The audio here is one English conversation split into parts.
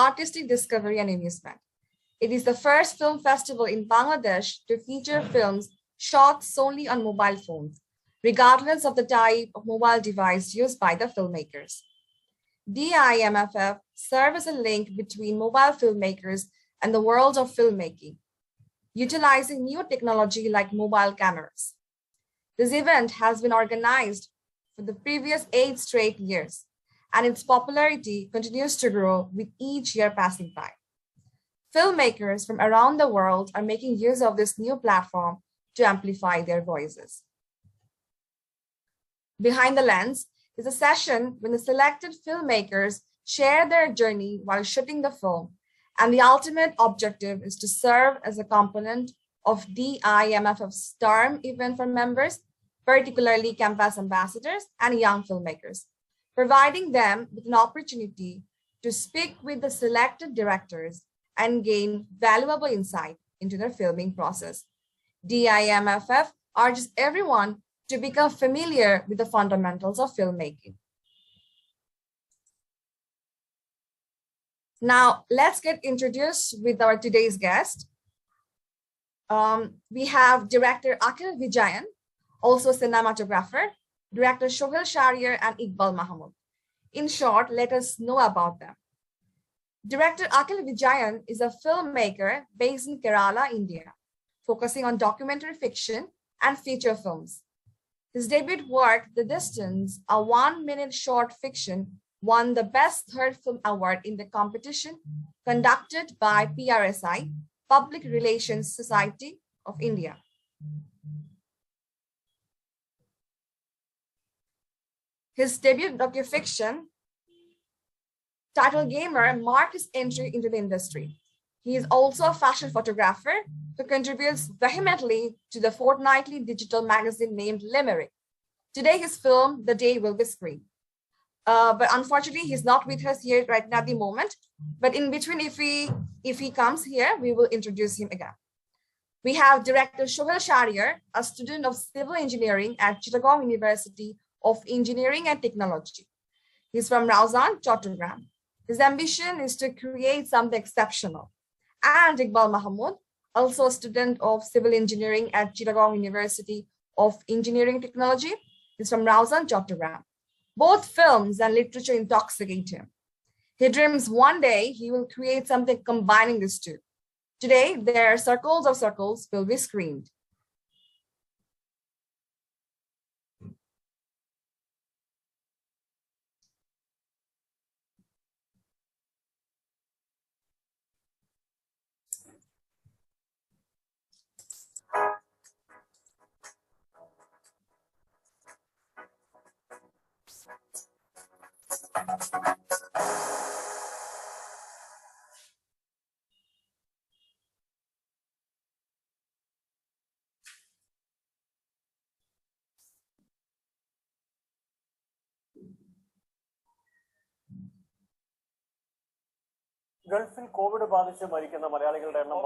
artistic discovery and amusement. It is the first film festival in Bangladesh to feature films shot solely on mobile phones, regardless of the type of mobile device used by the filmmakers. DIMFF serves as a link between mobile filmmakers and the world of filmmaking, utilizing new technology like mobile cameras. This event has been organized for the previous 8 straight years, and its popularity continues to grow with each year passing by. Filmmakers from around the world are making use of this new platform to amplify their voices. Behind the Lens is a session when the selected filmmakers share their journey while shooting the film, and the ultimate objective is to serve as a component of DIMFF's STARM event for members, particularly campus ambassadors and young filmmakers, providing them with an opportunity to speak with the selected directors and gain valuable insight into their filming process. DIMFF urges everyone to become familiar with the fundamentals of filmmaking. Now, let's get introduced with our today's guest. We have director Akhil Vijayan, also cinematographer, director Sohel, Shahriar, and Iqbal Mahmud. In short, let us know about them. Director Akil Vijayan is a filmmaker based in Kerala, India, focusing on documentary fiction and feature films. His debut work, The Distance, a 1-minute short fiction, won the Best Third Film Award in the competition conducted by PRSI, Public Relations Society of India. His debut docufiction, titled Gamer, marked his entry into the industry. He is also a fashion photographer who contributes vehemently to the fortnightly digital magazine named Limerick. Today, his film, The Day, will be screened. But unfortunately, he's not with us here right now at the moment. But in between, if he comes here, we will introduce him again. We have director Sohel Shahriar, a student of civil engineering at Chittagong University of Engineering and Technology. He's from Rauzan, Chattogram. His ambition is to create something exceptional. And Iqbal Mahmud, also a student of civil engineering at Chittagong University of Engineering Technology, is from Rauzan, Chattogram. Both films and literature intoxicate him. He dreams one day he will create something combining these two. Today, their circles of circles will be screened. ഗൾഫിൽ Covid ബാധിച്ച് മരിക്കുന്ന മലയാളികളുടെ എണ്ണം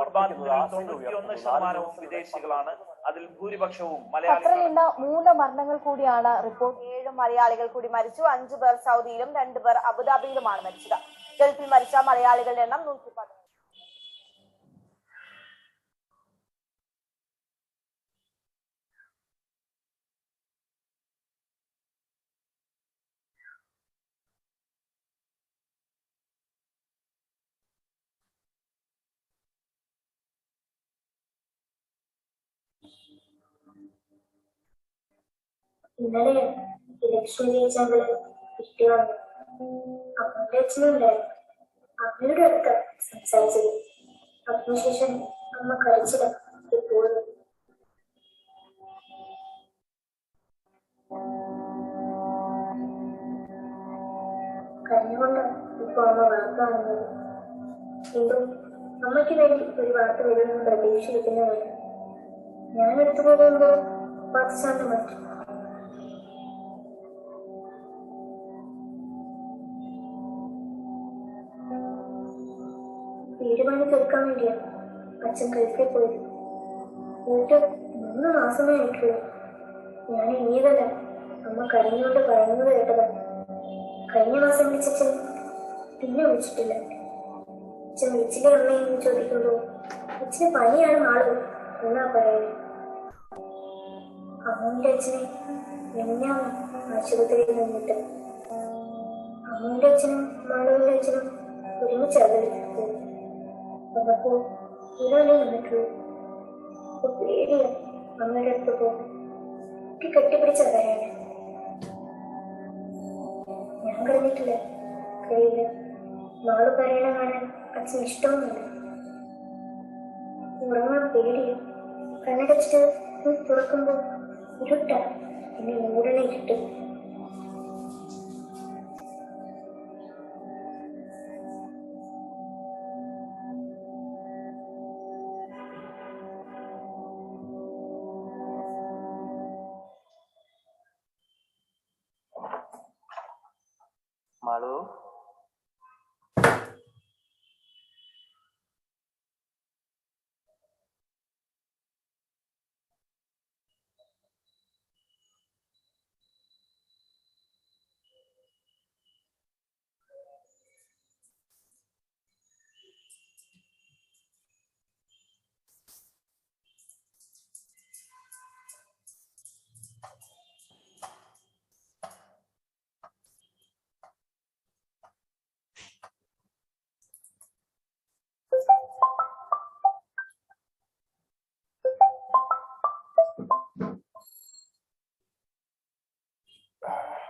വിദേശികളാണ്. അതിൽ ഭൂരിപക്ഷവും മലയാളികൾ. 3 മരണങ്ങൾ കൂടിയാണ് റിപ്പോർട്ട്. 7 മലയാളികൾ കൂടി മരിച്ചു. 5 പേർ സൗദിയിലും 2 പേർ അബുദാബിയിലുമാണ് മരിച്ചത്. ഗൾഫിൽ മരിച്ച മലയാളികളുടെ എണ്ണം 110. ഇന്നലെ ഇലക്ഷൻ ജയിച്ചെങ്കിൽ കിട്ടി വന്നു. അമ്മയുടെ അച്ഛനുണ്ടായിരുന്നു. അമ്മയുടെ അടുത്ത സംസാരിച്ചത്. അതിനുശേഷം അമ്മ കരച്ചില്ല എപ്പോഴും. കരഞ്ഞുകൊണ്ട് ഇപ്പൊ അമ്മ വാർത്ത കാണുന്നത്. എന്തോ അമ്മയ്ക്ക് വേണ്ടി ഒരു വാർത്ത വരുമെന്ന് പ്രതീക്ഷിക്കുന്നതാണ്. ഞാൻ എടുത്തു പോകുമ്പോൾ പാകിസ്ഥാന്റെ മറ്റും വീട് പണി തീർക്കാൻ വേണ്ടിയാണ് അച്ഛൻ ഗൾഫിൽ പോയത്. പോയിട്ട് 3 മാസമേ ആയിട്ടുള്ളൂ. ഞാൻ ഇനിയതല്ല അമ്മ കരഞ്ഞുകൊണ്ട് പറയുന്നത് കേട്ടതാണ്. കഴിഞ്ഞ മാസം വിളിച്ചച്ഛൻ പിന്നെ വിളിച്ചിട്ടില്ല. അച്ഛൻ വിളിച്ചിലെ അമ്മയെന്ന് ചോദിക്കുമ്പോൾ അച്ഛന് പനിയാണ് മാളു എന്നാ പറയുന്നത്. അമ്മൂന്റെ അച്ഛനെ മിനിഞ്ഞാന്ന് ആശുപത്രിയിൽ നിന്നിട്ട് അമ്മൂന്റെ അച്ഛനും മാളുവിന്റെ അച്ഛനും ഒരുമിച്ച് അകലിട്ടു വന്നപ്പോൾ ഒരാളെ വന്നിട്ടുള്ളൂ. അപ്പൊ പേടിയാ അമ്മയുടെ അടുത്ത് പോകും. കുട്ടി കെട്ടിപ്പിടിച്ച കരയാണ്. ഞാൻ കരഞ്ഞിട്ടില്ല, കഴിയില്ല. മാളു കരയണ കാണാൻ അച്ഛൻ ഇഷ്ടമൊന്നുമില്ല. ഉറങ്ങാൻ പേടിയാ. കണ്ണടച്ചിട്ട് തുറക്കുമ്പോൾ ഇരുട്ടാ, പിന്നെ മൂടനെ ഇരുട്ട്. മാളു,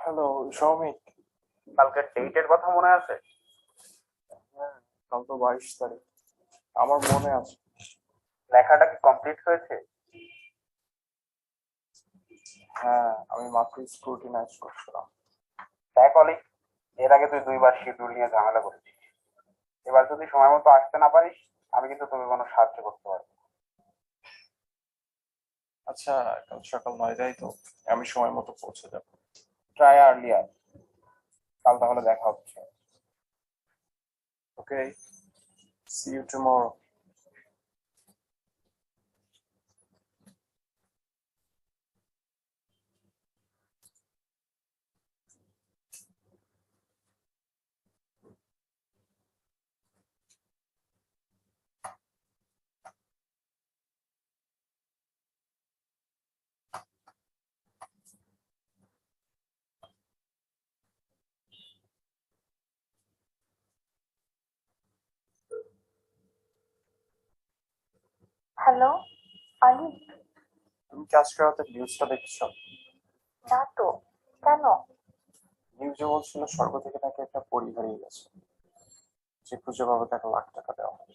হ্যালো সৌমিক। কালকে ডেটের কথা মনে আছে? হ্যাঁ, কাল তো 22 তারিখ। আমার মনে আছে। লেখাটা কি কমপ্লিট হয়েছে? হ্যাঁ, আমি মাত্র স্ক্রুটিনাইজ করছিলাম। দেখ অলি, এর আগে তুই 2বার শিডিউল নিয়ে ঝামেলা করেছিস। এবার যদি সময় মতো আসতে না পারিস, আমি কিন্তু তোকে কোনো সাহায্য করতে পারবো না। আচ্ছা, কাল সকাল 9টায় তো আমি সময় মতো পৌঁছে যাব। Try earlier. কাল তাহলে দেখা হচ্ছে। ওকে, সি ইউ টুমরো। হ্যালো অলি। তুমি কি আজকে রাতে নিউজটা দেখছো? না তো, কেন? নিউজে বলছিল স্বর্গ থেকে নাকি একটা পরী হারিয়ে গেছে, যে খুঁজে পাবে তাকে লাখ টাকা দেওয়া হবে।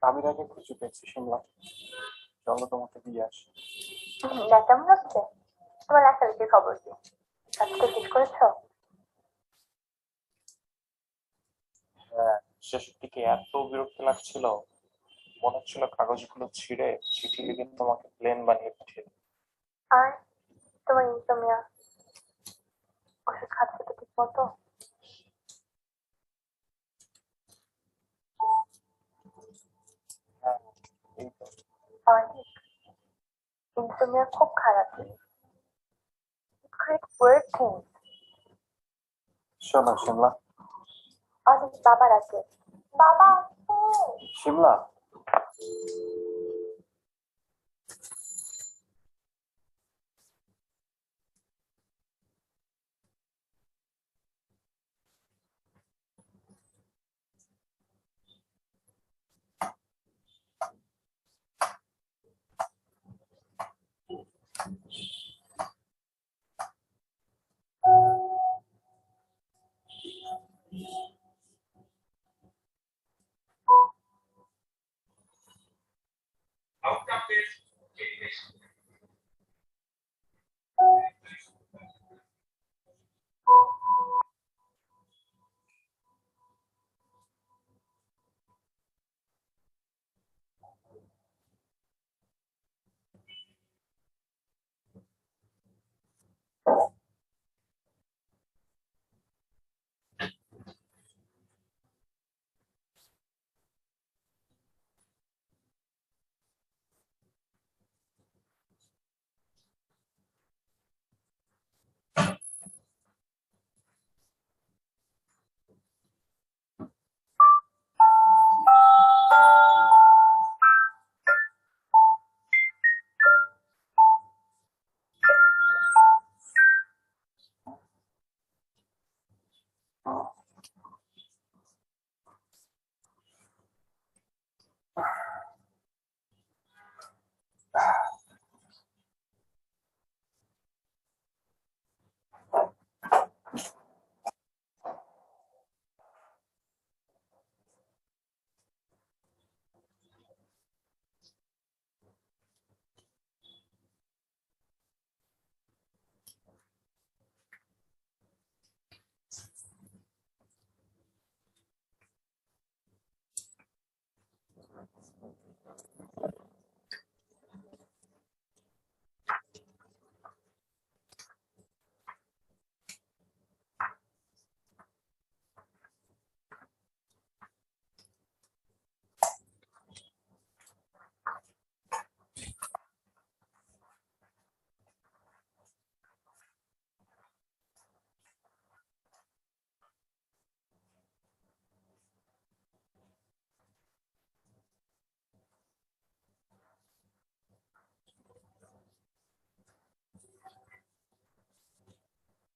আমি তাকে খুঁজে পেয়েছি শিমলা। চলো তোমাকে দিয়ে আসি। কেমন হচ্ছে তোমার লেখালেখির খবর কি? আজকে শেষ করেছো? হ্যাঁ, শেষের দিকে এত বিরক্ত লাগছিল, মনে হচ্ছিল কাগজগুলো ছিঁড়ে চিঠি লিখে তোমাকে প্লেন বানিয়ে পাঠিয়ে দেব। আর তোমার ইনসোমিয়া ওষুধ খাচ্ছে তো ঠিক মতো? হ্যাঁ, এই তো। অনেক ইনসোমিয়া খুব খারাপ জিনিস। It creates weird things. শোনো শিমলা। অনেক বাবার আছে। বাবা আছে। শিমলা,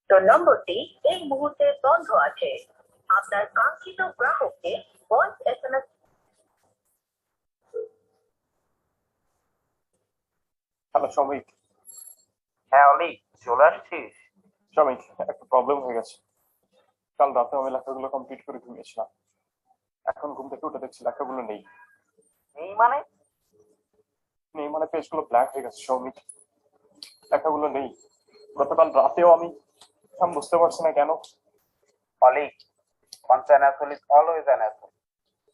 তো নম্বরটি এই মুহূর্তে বন্ধ আছে। আপনার কাঙ্ক্ষিত গ্রাহককে ভয়েস এসএমএস। হ্যালো শ্রমিক। হ্যাঁ অলি, চলে আসছিস? শ্রমিক, একটা প্রবলেম হয়ে গেছে। কাল রাতে আমি লেখাগুলো কমপ্লিট করে ঘুমিয়েছিলাম। এখন ঘুম থেকে উঠে দেখছি লেখাগুলো নেই। নেই মানে? নেই মানে পেজগুলো ব্ল্যাঙ্ক হয়ে গেছে শ্রমিক, লেখাগুলো নেই। গতকাল রাতেও আমি বুঝতে পারছি না কেন। অলি, once an asshole is always an asshole.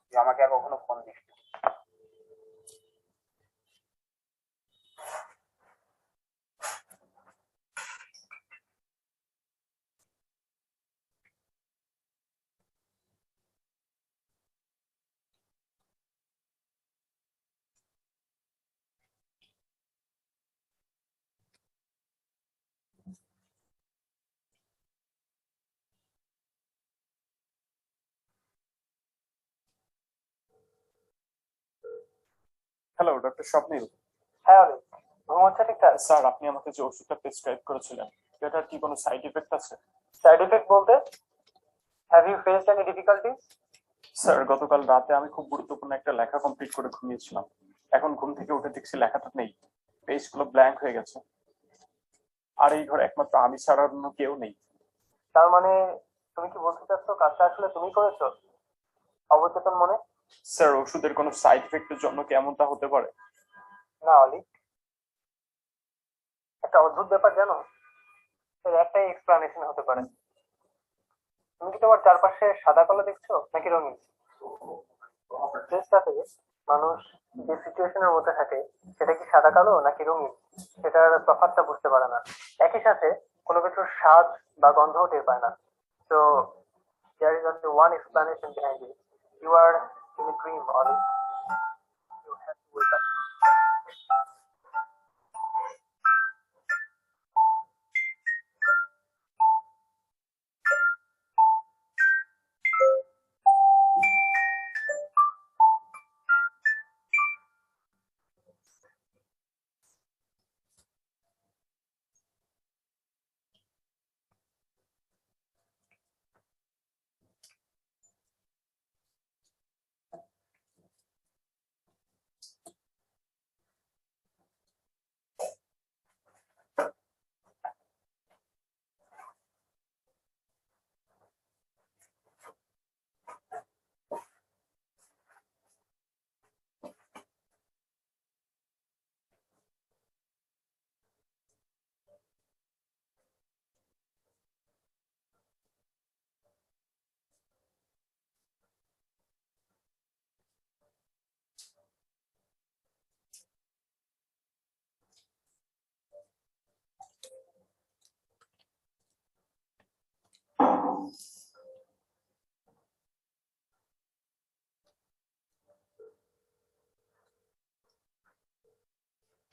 তুই আমাকে আর কখনো ফোন দিস না। Hello doctor Swapnil. হ্যাঁ অলি, ঘুম হচ্ছে ঠিকঠাক? স্যার, আপনি আমাকে যে ওষুধটা প্রেসক্রাইব করেছিলেন, এটার কি কোনো সাইড ইফেক্ট আছে? সাইড ইফেক্ট বলতে? Have you faced any difficulties? Sir, গতকাল রাতে আমি খুব গুরুত্বপূর্ণ একটা লেখা কমপ্লিট করে ঘুমিয়েছিলাম। এখন ঘুম থেকে উঠে দেখছি লেখাটা নেই, পেজগুলো ব্ল্যাঙ্ক হয়ে গেছে। আর এই ঘরে একমাত্র আমি ছাড়া অন্য কেউ নেই। তার মানে তুমি কি বলতে চাচ্ছ কাজটা আসলে তুমি করেছো অবচেতন মনে? স্যার, ওষুধের কোনো সাইড ইফেক্টের জন্য কি এমনটা হতে পারে? না অলি, একটা অদ্ভুত ব্যাপার জানো, এর একটাই এক্সপ্লানেশন হতে পারে। তুমি কি তোমার চারপাশে সাদা কালো দেখছো নাকি রঙিন? চেষ্টাতে মানুষ যে সিচুয়েশনের মধ্যে থাকে সেটা কি সাদা কালো নাকি রঙিন সেটার তফাৎটা বুঝতে পারে না। একই সাথে কোনো কিছুর স্বাদ বা গন্ধও টের পায় না। তো there is only one explanation behind it. You are in a dream, Ollie. You have to wake up.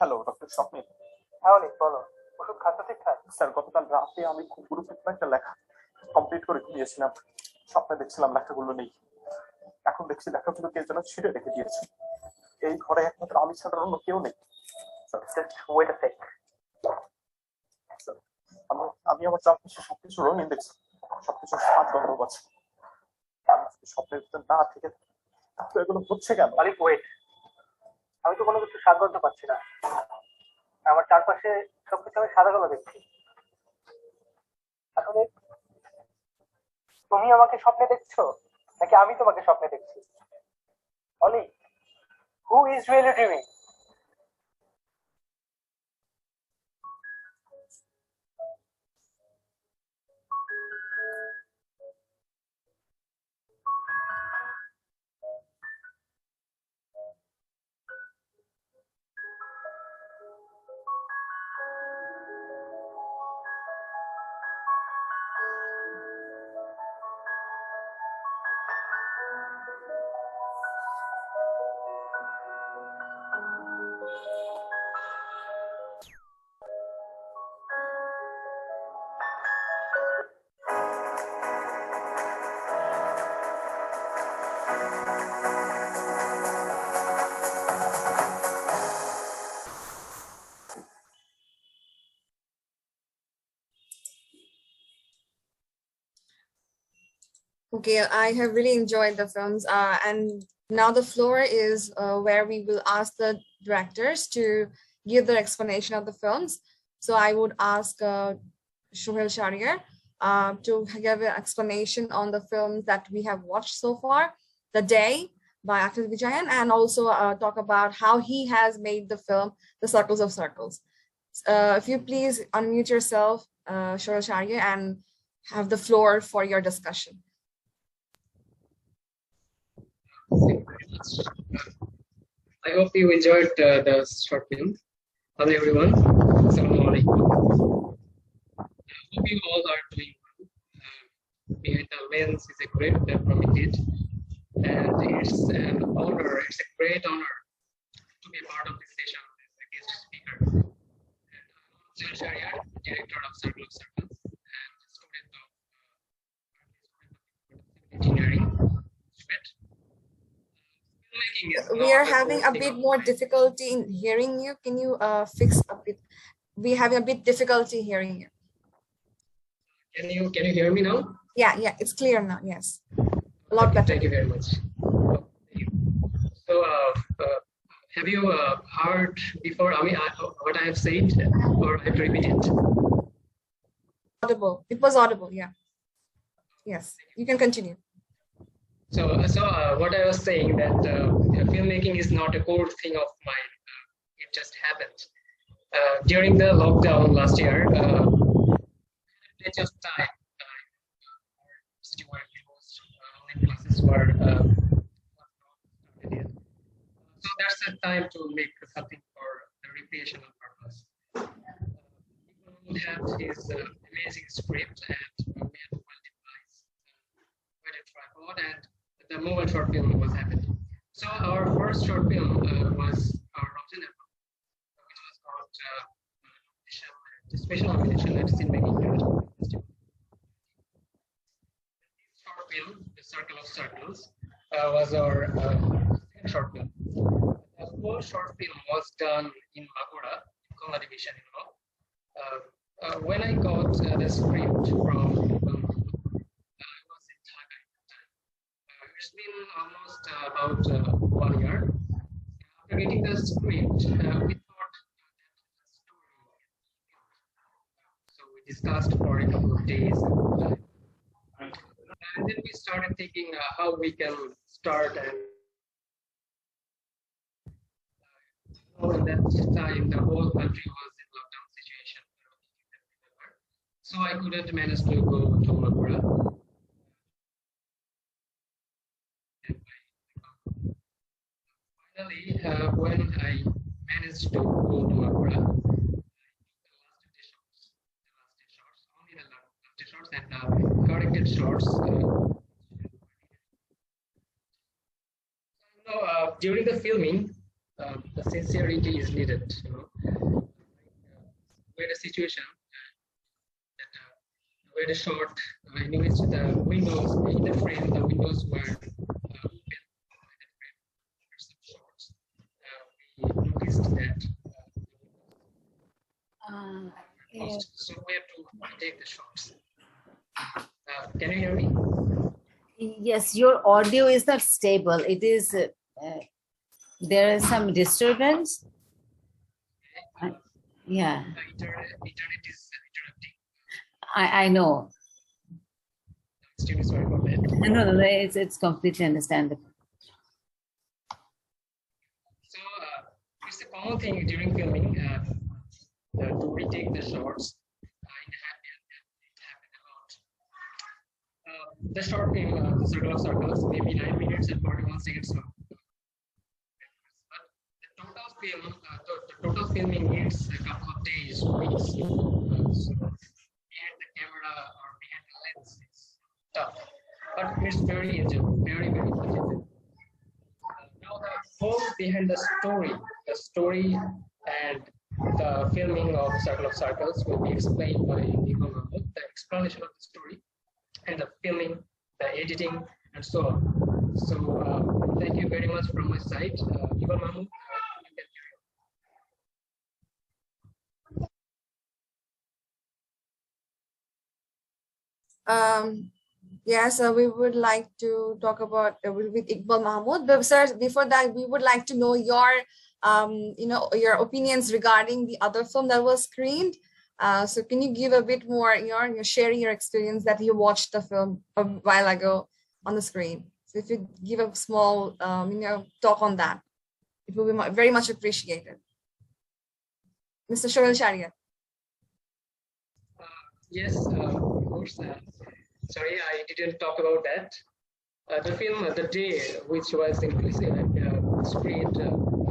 Hello doctor Swapnil. হ্যাঁ অলি, বলো। ওষুধ খাচ্ছ ঠিকঠাক? স্যার, গতকাল রাতে আমি খুব গুরুত্বপূর্ণ একটা লেখা কমপ্লিট করে ঘুমিয়েছিলাম। স্বপ্নে দেখছিলাম লেখাগুলো নেই। এখন দেখছি লেখাগুলো কে যেন ছিঁড়ে রেখে দিয়েছে। এই ঘরে একমাত্র আমি ছাড়া অন্য কেউ নেই। Just wait a sec. আমি আমার চারপাশে সবকিছু রঙিন দেখছি, সবকিছু স্বাদ গন্ধ আছে। স্বপ্নের ভিতর না থেকে থাকে, তাহলে এগুলো হচ্ছে কেন? মালিক ওয়েট, আমি তো কোনো কিছু স্বাদ গন্ধ পাচ্ছি না। আমার চারপাশে সবকিছু আমি সাদা কালো দেখছি। আসলে তুমি আমাকে স্বপ্নে দেখছো নাকি আমি তোমাকে স্বপ্নে দেখছি? অলি, who is really dreaming? Okay, I have really enjoyed the films, and now the floor is where we will ask the directors to give their explanation of the films. So I would ask Sohel Shahriar to give an explanation on the films that we have watched so far, The Day by Akhil Vijayan, and also talk about how he has made the film The Circles of Circles. If you please unmute yourself, Sohel Shahriar, and have the floor for your discussion. Thank you very much. I hope you enjoyed the short film. Hello everyone. Assalamualaikum. I hope you all are doing well. Behind the lens is a great communicate, and it's an honor. It's a great honor to be a part of this session as a guest speaker. And I'm Shahriar, director of Circle of Circles and student of engineering. We are having a bit more difficulty in hearing you. Can you fix a bit? We're having a bit difficulty hearing you. Can you hear me now? Yeah, it's clear now. Yes, a lot better. Thank you very much. So, have you heard before? I mean, what I have said, or I have to repeat it? Audible. It was audible. Yeah. Yes, you can continue. So what I was saying that filmmaking is not a core thing of mine. It just happened during the lockdown last year. Plenty of time. City where most online classes were. So that's the time to make something for the recreational purpose. People have his amazing script, and we had multiple quite a tripod, and the mobile short film was happening. So our first short film was our Rotten album, which was called Special Nomination at Filmmaking Festival. Short film, The Circle of Circles, was our second short film. The whole short film was done in Magura, Konga Division, when I got the script from I was in Dhaka at the time. It's been almost about 1 year. After getting the script, we thought that the story. So we discussed for a couple of days. And then we started thinking how we can start. And at that time, the whole country was in lockdown situation. So I couldn't manage to go to Magura. Finally, when I managed to go to Magura, only the last shots and corrected shots. During the filming, the sincerity is needed. We had a situation that we had a shot in which the windows in the frame, the windows were open. Some shots. We noticed that. So we have to take the shots. Can you hear me? Yes, your audio is not stable. It is, there is some disturbance. Yeah, Internet is interrupting. I know. Extremely sorry about that. No, it's completely understandable. So it's a common thing during filming to retake the shots. It happened a lot. The short film, Circle of Circles, maybe 9 minutes and 41 seconds long. But the total filming needs a couple of days, weeks. So behind the camera or behind the lens, it's tough. But it's very enjoyable, very enjoyable. Now the whole behind the story and the filming of Circle of Circles will be explained by Iqbal Mahmud, the explanation of the story and the filming, the editing, and so on. So thank you very much from my side. Iqbal Mahmud, you can carry Yes, we would like to talk about with Iqbal Mahmud. But sir, before that, we would like to know your, your opinions regarding the other film that was screened. So can you give a bit more, you're sharing your experience that you watched the film a while ago on the screen. So if you give a small, talk on that, it will be very much appreciated. Mr. Shahriar. Yes, of course. Sorry, I didn't talk about that. The film, The Day, which was screened a couple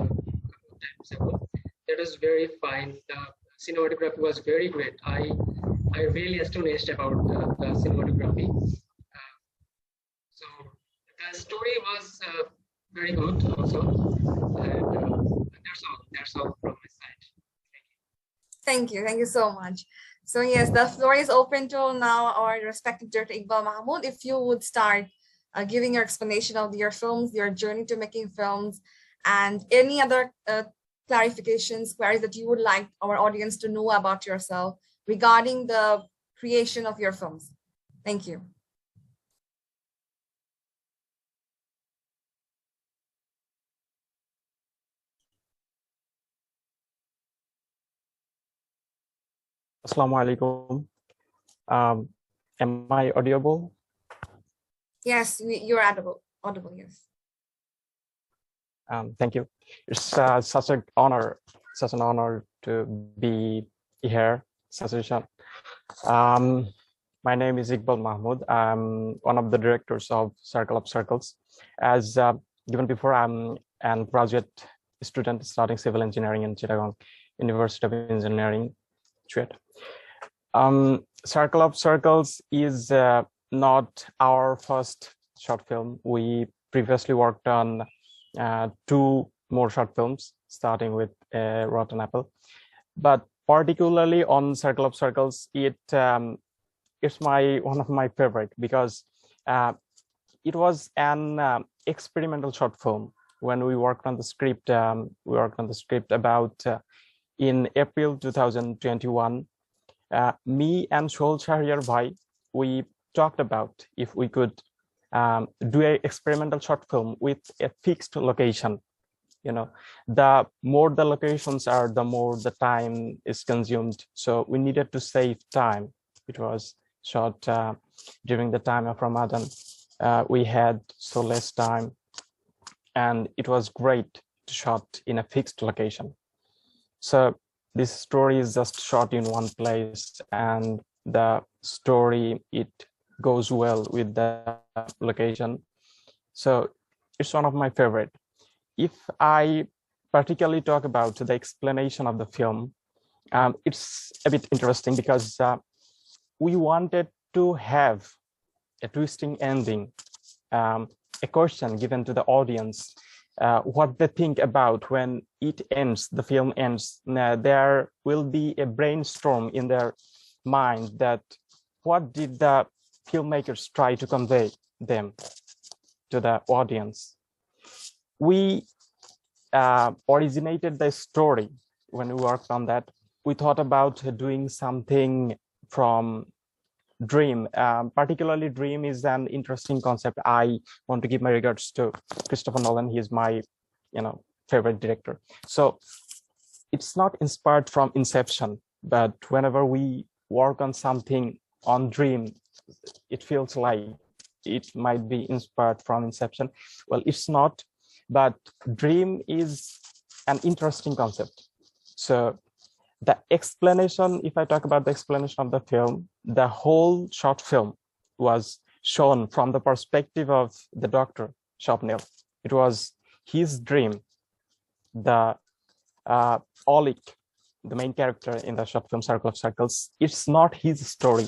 of times ago, that was very fine. The cinematography was very great. I really astonished about the cinematography. So the story was very good also. And that's all from my side. Thank you so much. So yes, the floor is open to now our respected Director Iqbal Mahmud. If you would start giving your explanation of your films, your journey to making films, and any other clarifications, queries that you would like our audience to know about yourself regarding the creation of your films. Thank you. Assalamu alaikum. Am I audible? Yes, you're audible, yes. Thank you. It's such an honor to be here, Sasishan. My name is Iqbal Mahmud. I'm one of the directors of Circle of Circles. As given before, I'm a graduate student studying civil engineering in Chittagong University of Engineering. Circle of Circles is not our first short film. We previously worked on 2 more short films, starting with Rotten Apple. But particularly on Circle of Circles, it's one of my favorite because it was an experimental short film. When we worked on the script, about in April 2021. Me and Shahriar bhai, we talked about if we could do an experimental short film with a fixed location. The more the locations are, the more the time is consumed. So we needed to save time. It was shot during the time of Ramadan. We had so less time, and it was great to shot in a fixed location. So this story is just shot in one place, and the story, it goes well with the location. So it's one of my favorite. If I particularly talk about the explanation of the film, it's a bit interesting because we wanted to have a twisting ending, a question given to the audience, what they think about when it ends, the film ends. There will be a brainstorm in their mind that what did the filmmakers try to convey them to the audience. We originated the story when we worked on that. We thought about doing something from dream, particularly dream is an interesting concept. I want to give my regards to Christopher Nolan. He is my, favorite director. So it's not inspired from Inception, but whenever we work on something on dream, it feels like it might be inspired from Inception. Well, it's not, but dream is an interesting concept. So the explanation, if I talk about the explanation of the film, the whole short film was shown from the perspective of the doctor, Swapnil. It was his dream. The Olik, the main character in the short film Circle of Circles, it's not his story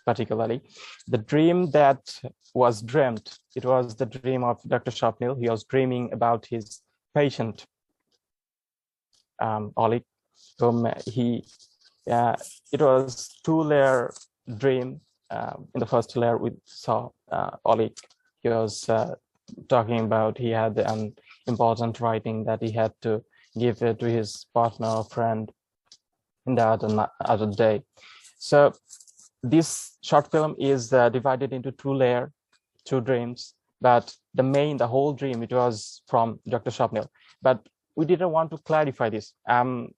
particularly. The dream that was dreamt, it was the dream of Dr. Swapnil. He was dreaming about his patient, Olik, whom it was two-layer dream. In the first layer, we saw Olik. He was talking about he had an important writing that he had to give it to his partner or friend in the other day. So this short film is divided into two dreams, but the whole dream, it was from Dr. Swapnil. But we didn't want to clarify this. I'm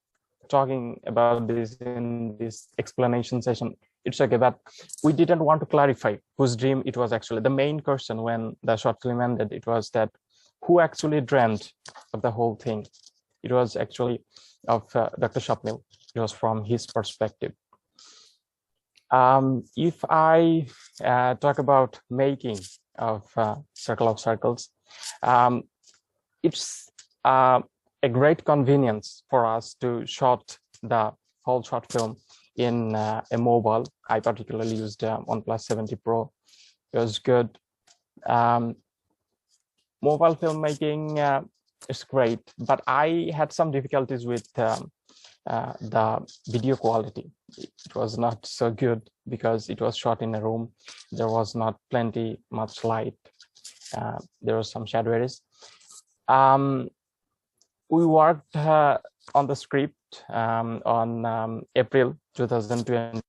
talking about this in this explanation session. It's okay, but we didn't want to clarify whose dream it was actually. The main question when the short film ended, it was that who actually dreamt of the whole thing. It was actually of Dr. Swapnil. It was from his perspective. If I talk about making of Circle of Circles, it's a great convenience for us to shoot the whole short film in a mobile. I particularly used OnePlus 70 Pro. It was good. Mobile filmmaking is great, but I had some difficulties with the video quality. It was not so good because it was shot in a room. There was not much light. There was some shadow areas. We worked on the script on April 2020.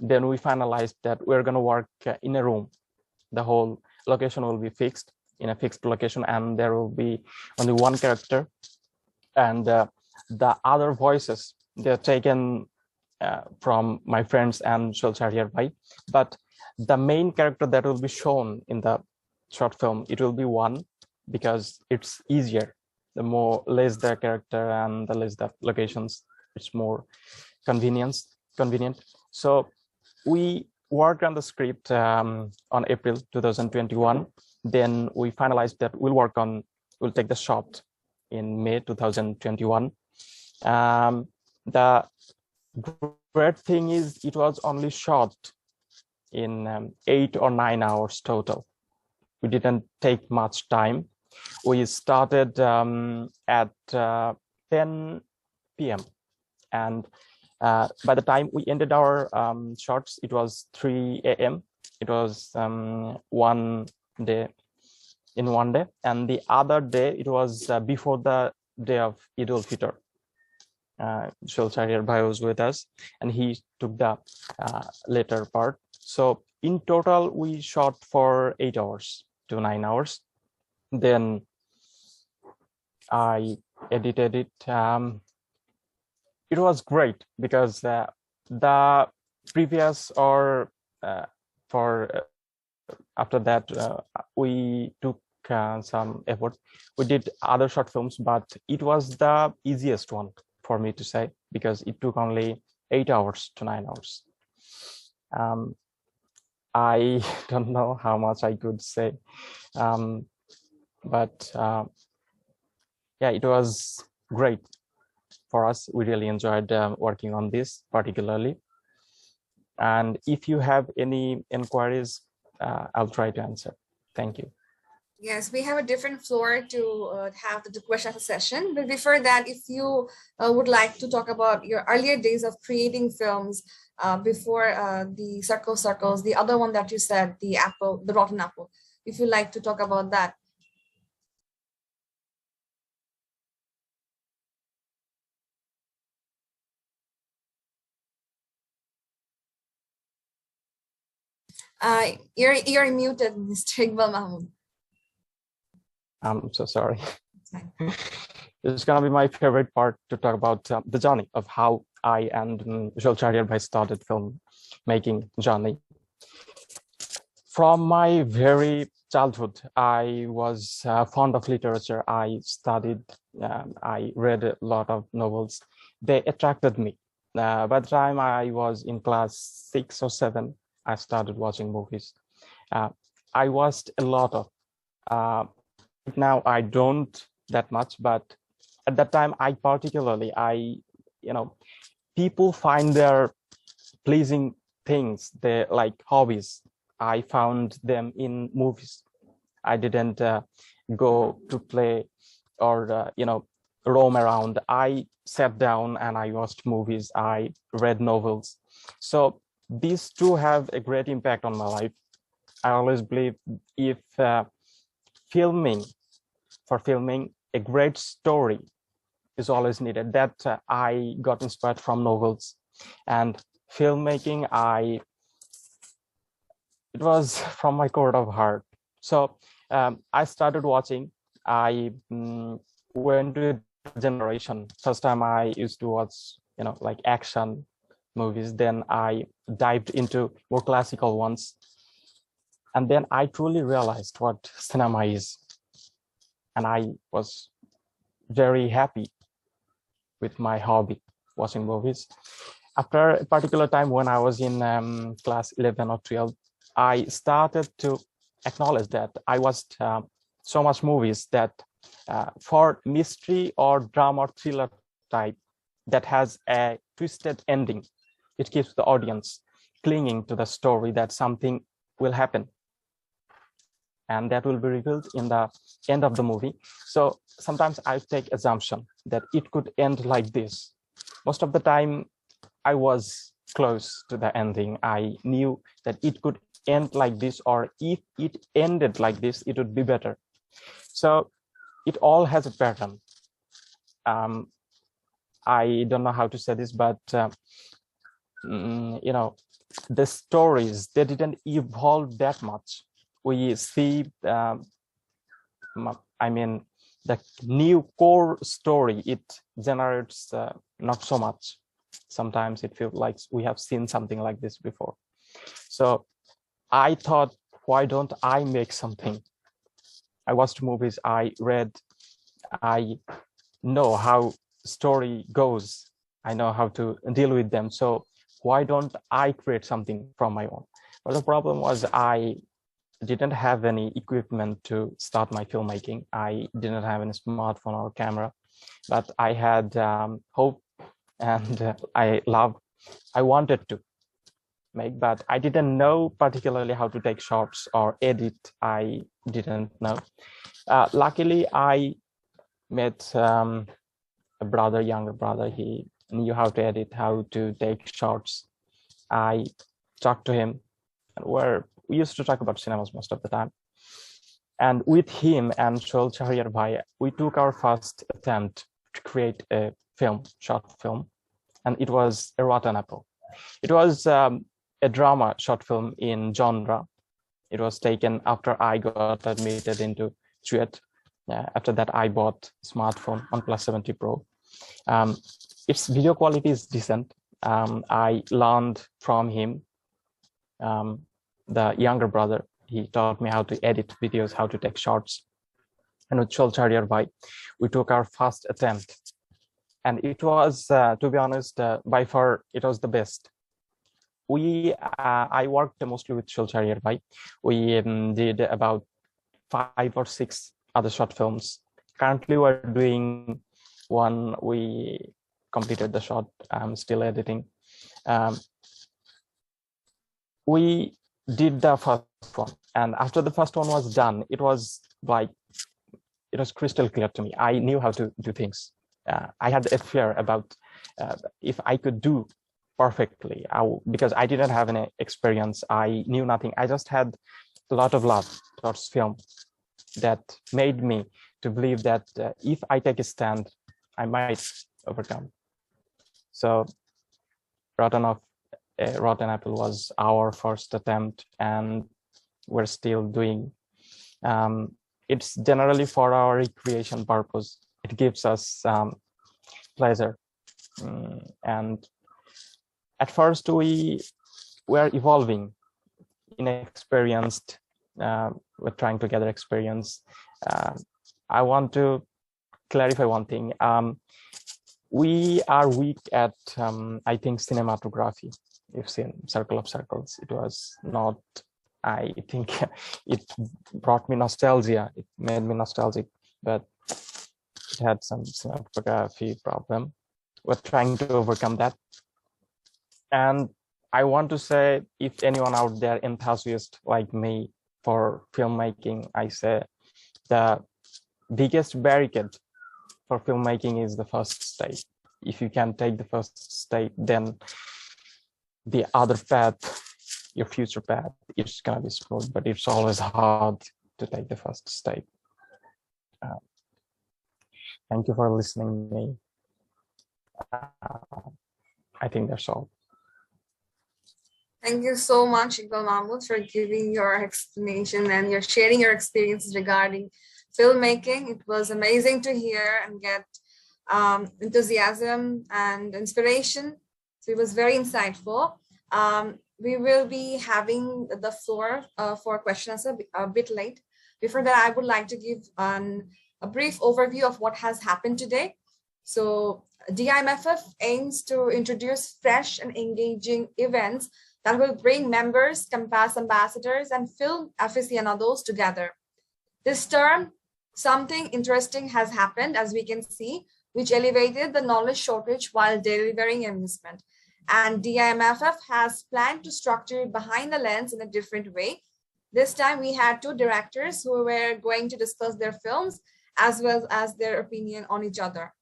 Then we finalized that we're going to work in a room. The whole location will be fixed in a fixed location, and there will be only one character, and the other voices, they're taken from my friends and Shahriar bhai. But the main character that will be shown in the short film, it will be one, because it's easier. The less the character and the less the locations, it's more convenient. So we worked on the script on April 2021. Then we finalized that we'll take the shot in May 2021. The great thing is it was only shot in 8 or 9 hours total. We didn't take much time. We started at 10 p.m. and by the time we ended our shots, it was 3 a.m. It was one day, and the other day it was before the day of Eid al-Fitr. Shahriar bhai was with us, and he took the later part. So in total, we shot for 8 hours to 9 hours. Then I edited it. It was great because the previous or after that we took some effort. We did other short films, but it was the easiest one for me to say because it took only 8 hours to 9 hours. I don't know how much I could say, but yeah, it was great for us. We really enjoyed working on this particularly. And if you have any inquiries, I'll try to answer. Thank you. Yes, we have a different floor to have the question answer session. But before that, if you would like to talk about your earlier days of creating films before the Circle of Circles, the other one that you said, the rotten apple, if you'd like to talk about that. You're muted, Mr. Iqbal Mahmud. I'm so sorry. Fine. It's gonna be my favorite part to talk about the journey of how I and Shahriar bhai started film making journey. From my very childhood, I was fond of literature. I studied, I read a lot of novels. They attracted me. By the time I was in class 6 or 7, I started watching movies. I watched a lot of. Now I don't that much, but at that time, people find their pleasing things, they like hobbies. I found them in movies. I didn't go to play or roam around. I sat down and I watched movies. I read novels. So these two have a great impact on my life. I always believe if filming, a great story is always needed. That I got inspired from novels and filmmaking. It was from my core of heart. So I started watching. I went to a generation. First time I used to watch, like action movies. Then I dived into more classical ones. And then I truly realized what cinema is. And I was very happy with my hobby, watching movies. After a particular time when I was in class 11 or 12, I started to acknowledge that I watched so much movies that for mystery or drama or thriller type that has a twisted ending, it keeps the audience clinging to the story that something will happen. And that will be revealed in the end of the movie. So sometimes I take assumption that it could end like this. Most of the time, I was close to the ending. I knew that it could end like this, or if it ended like this, it would be better. So it all has a pattern. I don't know how to say this, but the stories, they didn't evolve that much. We see, the new core story, it generates not so much. Sometimes it feels like we have seen something like this before. So I thought, why don't I make something? I watched movies, I read, I know how story goes. I know how to deal with them. So why don't I create something from my own? But the problem was I didn't have any equipment to start my filmmaking. I didn't have any smartphone or camera, but I had hope and I wanted to make, but I didn't know particularly how to take shots or edit. I didn't know. Luckily, I met a younger brother. He knew how to edit, how to take shots. I talked to him, and we used to talk about cinemas most of the time. And with him and Shahriar bhai, we took our first attempt to create a short film, and it was A Rotten Apple. It was a drama short film in genre. It was taken after I got admitted into Chuet. After that, I bought smartphone OnePlus 70 Pro. Its video quality is decent. I learned from him, the younger brother. He taught me how to edit videos, how to take shots. And with Shahriar bhai, we took our first attempt. And it was, to be honest, by far, it was the best. I worked mostly with Shahriar bhai. We did about 5 or 6 other short films. Currently, we're doing one. We completed the shot. I'm still editing. We did the first one, and after the first one was done, it was crystal clear to me. I knew how to do things. I had a fear about if I could do perfectly, because I didn't have any experience. I knew nothing. I just had a lot of love towards film that made me to believe that if I take a stand, I might overcome. So Rotten Rotten Apple was our first attempt, and we're still doing. It's generally for our recreation purpose. It gives us pleasure. And at first we were evolving, inexperienced. We're trying to gather experience. I want to clarify one thing. We are weak at, I think, cinematography. You've seen Circle of Circles. It was not, I think it brought me nostalgia. It made me nostalgic, but it had some cinematography problem. We're trying to overcome that. And I want to say, if anyone out there enthusiast like me for filmmaking, I say the biggest barricade for filmmaking is the first stage. If you can take the first step, then the other path, your future path, it's gonna be smooth, but it's always hard to take the first step. Thank you for listening to me. I think that's all. Thank you so much, Iqbal Mahmud, for giving your explanation and your sharing your experiences regarding filmmaking. It was amazing to hear and get enthusiasm and inspiration. So it was very insightful. We will be having the floor for questions a bit late. Before that, I would like to give a brief overview of what has happened today. So DIMFF aims to introduce fresh and engaging events that will bring members, campus ambassadors, and film aficionados together. This term, something interesting has happened, as we can see, which elevated the knowledge shortage while delivering amusement. And DIMFF has planned to structure behind the lens in a different way. This time we had two directors who were going to discuss their films as well as their opinion on each other.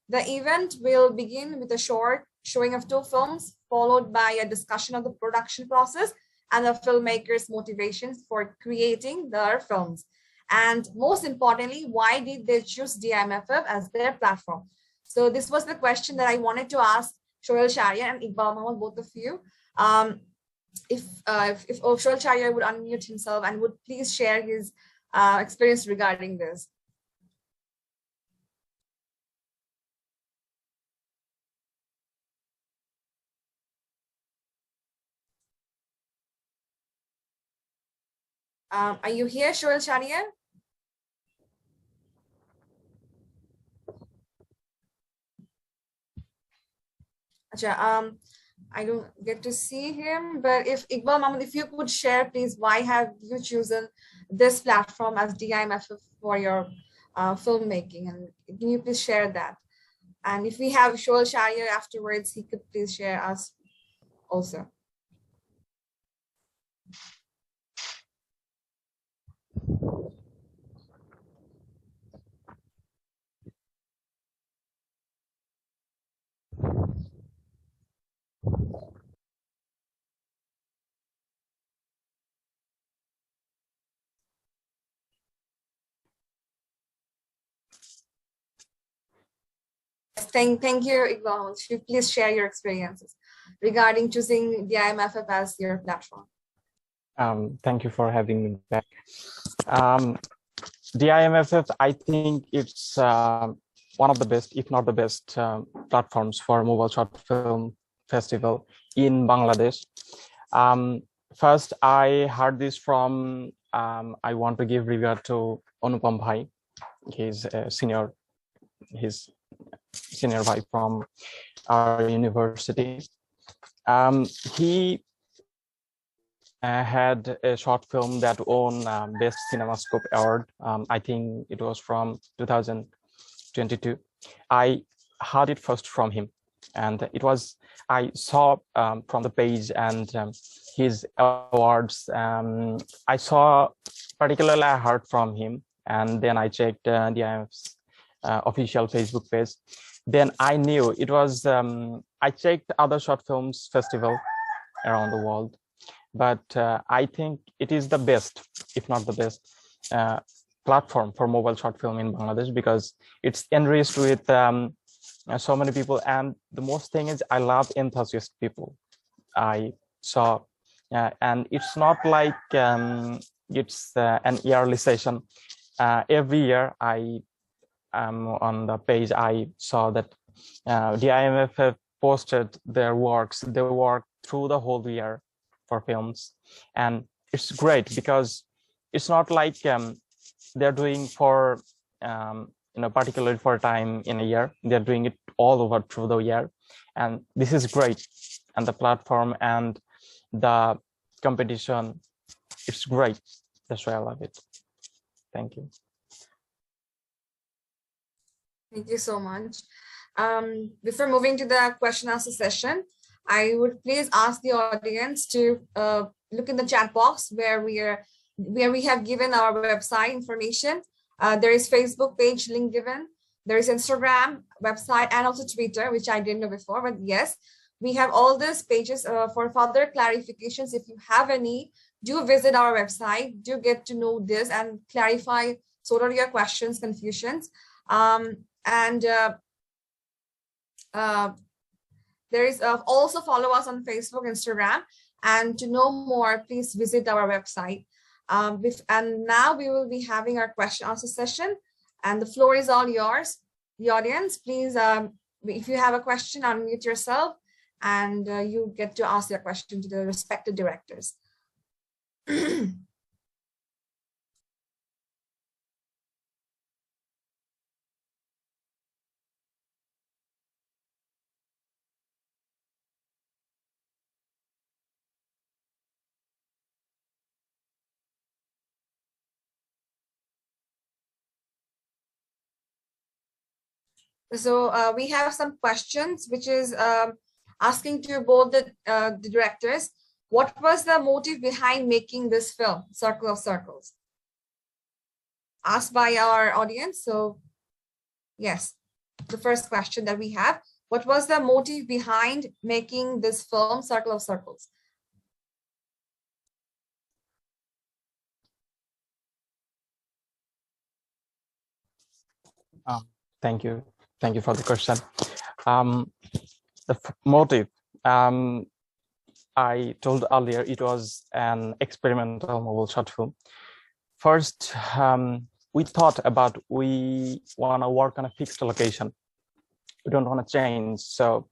The event will begin with a short showing of two films, followed by a discussion of the production process and the filmmakers' motivations for creating their films. And most importantly, why did they choose DIMFF as their platform? So this was the question that I wanted to ask Sohel Shahriar and Iqbal Mahmud, both of you. If Sohel Shahriar would unmute himself and would please share his experience regarding this. Are you here, Sohel Shahriar? I don't get to see him, but if Iqbal Mahmud, if you could share, please, why have you chosen this platform as DIMFF for your filmmaking? And can you please share that? And if we have Sohel Shahriar afterwards, he could please share us also. Thank you, Iqbal. Should you please share your experiences regarding choosing DIMFF as your platform? Thank you for having me back. DIMFF, I think it's one of the best, if not the best, platforms for mobile short film festival in Bangladesh. First, I heard this from, I want to give regard to Anupam Bhai. He's a senior bhai from our university. He had a short film that won Best CinemaScope Award. I think it was from 2022. I heard it first from him, and it was, I saw from the page and his awards. I saw, particularly I heard from him, and then I checked the IMF's official Facebook page. Then I knew it was, I checked other short films festival around the world, but I think it is the best, if not the best, platform for mobile short film in Bangladesh, because it's enriched with so many people. And the most thing is, I love enthusiast people. I saw, and it's not like it's an yearly session. Every year I on the page I saw that the IMF have posted their works. They work through the whole year for films, and it's great because it's not like they're doing for particularly for a time in a year. They're doing it all over through the year, and this is great. And the platform and the competition, it's great. That's why I love it. Thank you. Thank you so much. Before moving to the question answer session, I would please ask the audience to look in the chat box where we have given our website information. There is Facebook page link given. There is Instagram, website, and also Twitter, which I didn't know before, but yes, we have all these pages for further clarifications. If you have any, do visit our website, do get to know this and clarify sort of your questions, confusions. There is also follow us on Facebook, Instagram, and to know more, please visit our website. And now we will be having our question answer session, and the floor is all yours. The audience, please, if you have a question, unmute yourself, and you get to ask your question to the respective directors. So we have some questions, which is asking to both the directors, what was the motive behind making this film, Circle of Circles? Asked by our audience. So yes, the first question that we have, what was the motive behind making this film, Circle of Circles? Thank you. Thank you for the question. The motive, I told earlier, it was an experimental mobile short film. First, we thought about we want to work on a fixed location. We don't want to change. So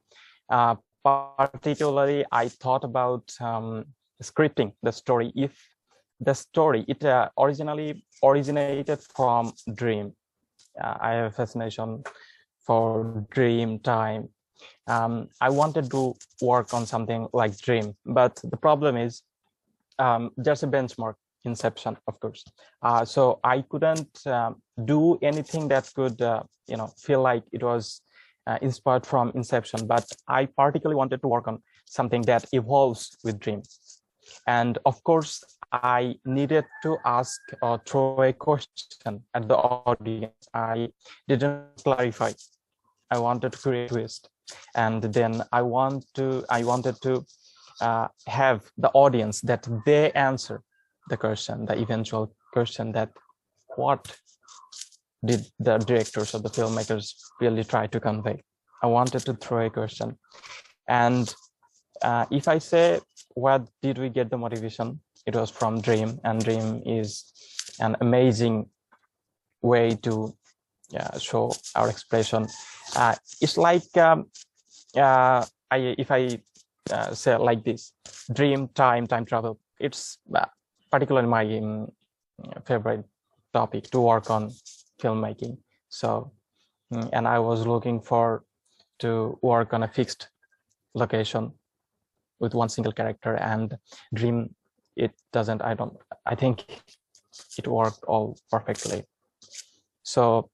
particularly, I thought about scripting the story. If the story, it originally originated from dream. I have a fascination for dream time. I wanted to work on something like dream, but the problem is there's a benchmark, Inception, of course. So I couldn't do anything that could, feel like it was inspired from Inception. But I particularly wanted to work on something that evolves with dream. And of course, I needed to ask or throw a question at the audience. I didn't clarify. I wanted to create a twist, and then I wanted to have the audience that they answer the question, the eventual question, that what did the directors or the filmmakers really try to convey. I wanted to throw a question, and if I say what did we get the motivation, it was from dream, and dream is an amazing way to show our expression. It's like if I say like this, dream, time travel. It's particularly my favorite topic to work on filmmaking. So, and I was looking to work on a fixed location with one single character, and dream, it doesn't, I think it worked all perfectly. So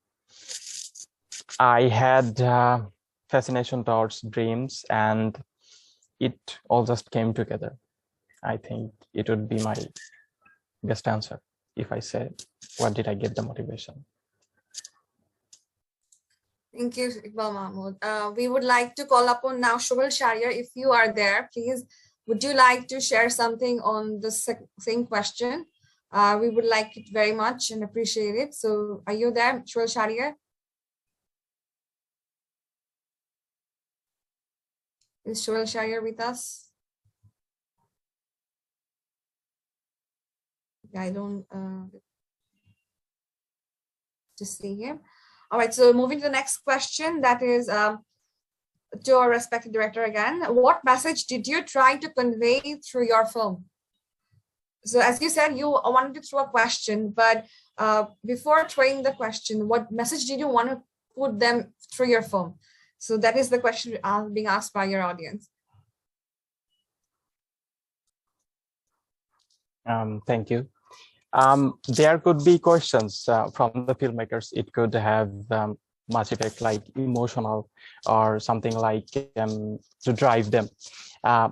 I had fascination towards dreams, and it all just came together. I think it would be my best answer if I say, what did I get the motivation? Thank you, Iqbal Mahmud. We would like to call upon now Sohel Shahriar. If you are there, please, would you like to share something on the same question? We would like it very much and appreciate it. So are you there, Sohel Shahriar? Is Sohel Shahriar with us? I don't just see him. All right, so moving to the next question, that is to our respected director again. What message did you try to convey through your film? So as you said, you wanted to throw a question, but before throwing the question, what message did you want to put them through your film? So that is the question being asked by your audience. Thank you. There could be questions from the filmmakers. It could have much effect, like emotional or something like to drive them.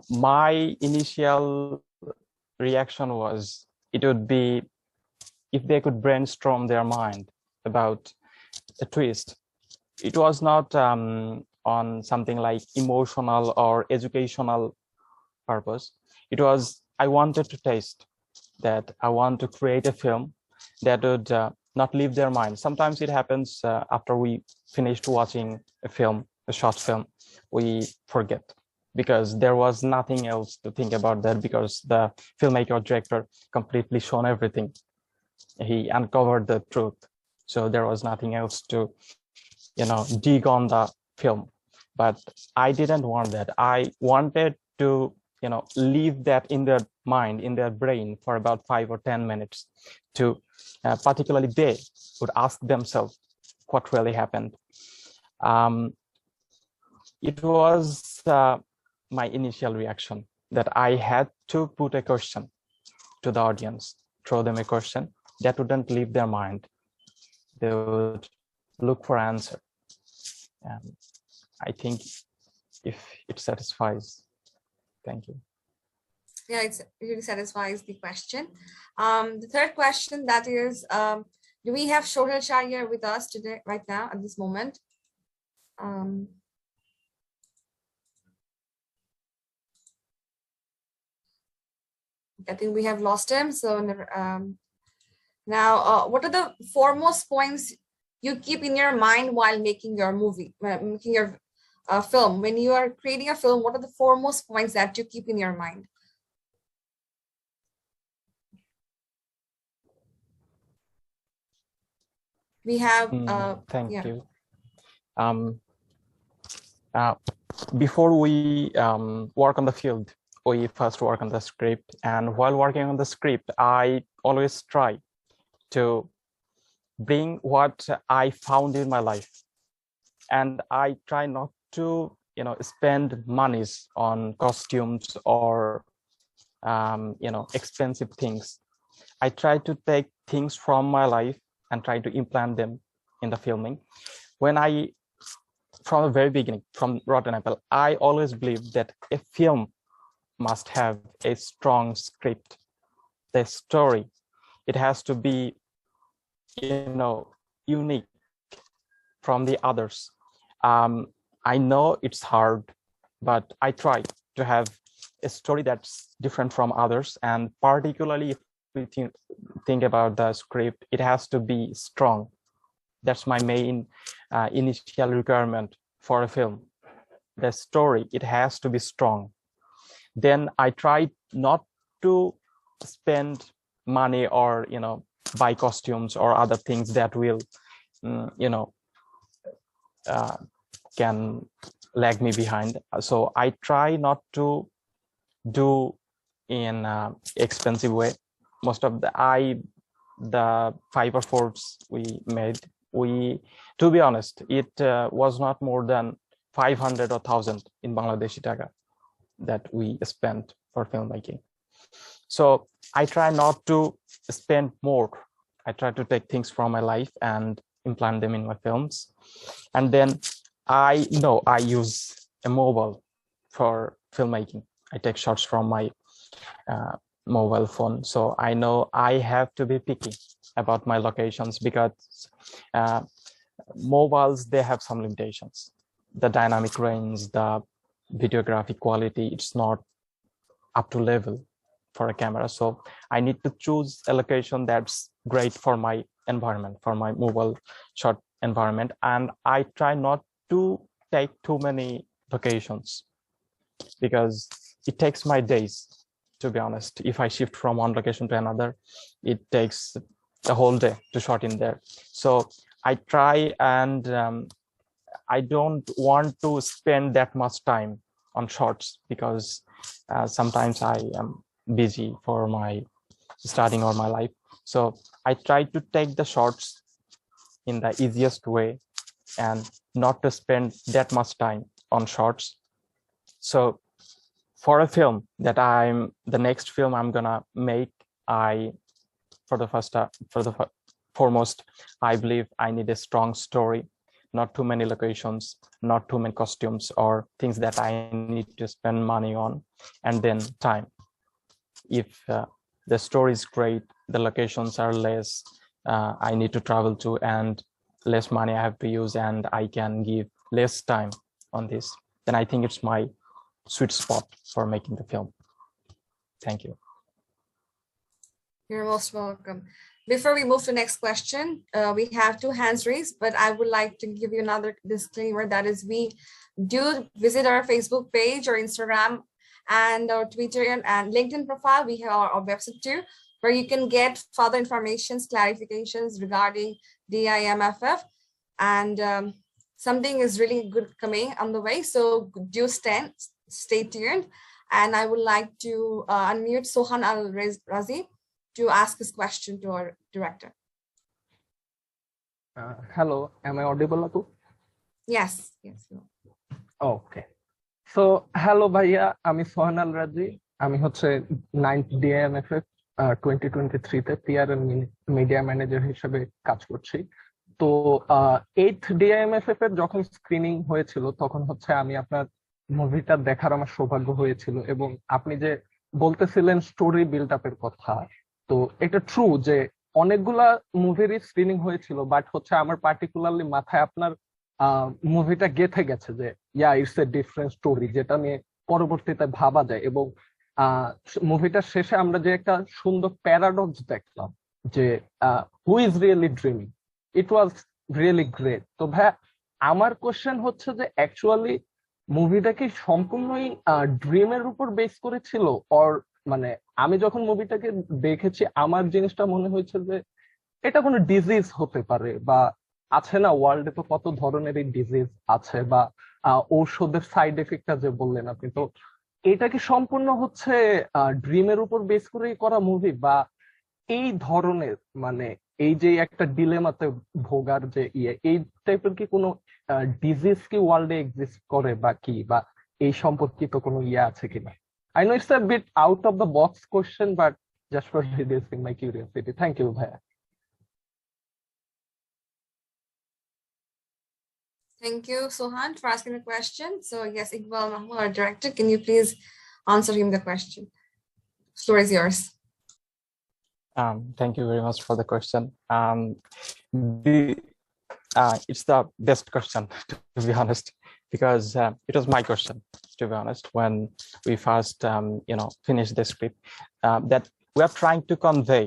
My initial reaction was it would be if they could brainstorm their mind about a twist. It was not on something like emotional or educational purpose. It was, I wanted to taste that. I want to create a film that would not leave their mind. Sometimes it happens after we finished watching a film, a short film, we forget because there was nothing else to think about that, because the filmmaker or director completely shown everything. He uncovered the truth. So there was nothing else to, dig on the film. But I didn't want that. I wanted to, leave that in their mind, in their brain for about 5 or 10 minutes to particularly they would ask themselves what really happened. It was my initial reaction that I had to put a question to the audience, throw them a question that wouldn't leave their mind. They would look for an answer. And I think if it satisfies, thank you. Yeah, it really satisfies the question. The third question, that is, do we have Sohel Shahriar with us today, right now, at this moment? I think we have lost him. So now, what are the foremost points you keep in your mind while making your movie, making your film? When you are creating a film, what are the foremost points that you keep in your mind? We have thank you. Before we work on the field, we first work on the script, and while working on the script, I always try to bring what I found in my life, and I try not to spend monies on costumes or expensive things. I try to take things from my life and try to implant them in the filming. From the very beginning, from Rotten Apple, I always believe that a film must have a strong script. The story, it has to be, unique from the others. I know it's hard, but I try to have a story that's different from others, and particularly if we think about the script, it has to be strong. That's my main initial requirement for a film. The story, it has to be strong. Then I try not to spend money or buy costumes or other things that will can lag me behind. So I try not to do in expensive way. Most of the 5 or 4s we made, to be honest, it was not more than 500 or 1,000 in Bangladeshi Dhaka that we spent for filmmaking. So I try not to spend more. I try to take things from my life and implant them in my films. And then I use a mobile for filmmaking. I take shots from my mobile phone. So I know I have to be picky about my locations, because mobiles, they have some limitations. The dynamic range, the videographic quality, it's not up to level for a camera. So I need to choose a location that's great for my environment, for my mobile shot environment. And I try not to take too many locations because it takes my days to be honest. If I shift from one location to another, it takes the whole day to shot in there. So I try, and I don't want to spend that much time on shots because sometimes I am busy for my studying or my life. So I try to take the shots in the easiest way and not to spend that much time on shots. So for a film that the next film I'm gonna make, for the foremost, I believe I need a strong story, not too many locations, not too many costumes or things that I need to spend money on, and then time. If the story is great, the locations are less, I need to travel to, and less money I have to use, and I can give less time on this, then I think it's my sweet spot for making the film. Thank you. You're most welcome. Before we move to the next question, we have 2 hands raised, but I would like to give you another disclaimer. That is, we do visit our Facebook page or Instagram and our Twitter and LinkedIn profile. We have our website too, where you can get further informations, clarifications regarding DIMFF, and something is really good coming on the way. So do stay tuned. And I would like to unmute Sohan Al-Razi to ask his question to our director. Hello, am I audible, Apu? Yes. Okay. So, hello, Bhaiya. I'm Sohel Al-Razi. I'm 9th DIMFF 2023 PR and Media Manager হিসেবে কাজ করছি। তো 8th DIMFF এর যখন screening হয়েছিল তখন আমি আপনার মুভিটা দেখার আমার সৌভাগ্য হয়েছিল, এবং আপনি যে বলতেছিলেন স্টোরি বিল্ড আপের কথা, তো এটা ট্রু যে অনেকগুলা মুভিরই স্ক্রিনিং হয়েছিল, বাট আমার পার্টিকুলারলি মাথায় আপনার মুভিটা গেঁথে গেছে যে ইটস এ ডিফারেন্ট স্টোরি, যেটা নিয়ে পরবর্তীতে ভাবা যায়। এবং মুভিটার শেষে আমরা যে একটা সুন্দর প্যারাডক্স দেখলাম যে who is really dreaming, it was really great. তো ভাই, আমার কোশ্চেন যে অ্যাকচুয়ালি মুভিটা কি সম্পূর্ণই ড্রিমের উপর বেস করেছিল, অর মানে আমি যখন মুভিটাকে দেখেছি আমার জিনিসটা মনে হয়েছে যে এটা কোনো ডিজিজ হতে পারে, বা আছে না ওয়ার্ল্ডে তো কত ধরনের ডিজিজ আছে, বা ঔষধের সাইড এফেক্টটা যে বললেন আপনি, তো এটা কি সম্পূর্ণ ড্রিমের উপর বেস করেই করা মুভি, বা এই ধরনের মানে এই যে একটা ডিলেমাতে ভোগার যে এই টাইপের কি কোনো ডিজিজ কি ওয়ার্ল্ডে এক্সিস্ট করে বা কি, বা এই সম্পর্কিত কোনো আছে কিনা? I know it's a bit out of the box question, but just for reducing my curiosity. Thank you, Bhaiya. Thank you, Sohan, for asking the question. So yes, Iqbal Mahmud, our director, can you please answer him the question? The floor is yours. Thank you very much for the question. It's the best question, to be honest, because it was my question, to be honest, when we first finished the script, that we are trying to convey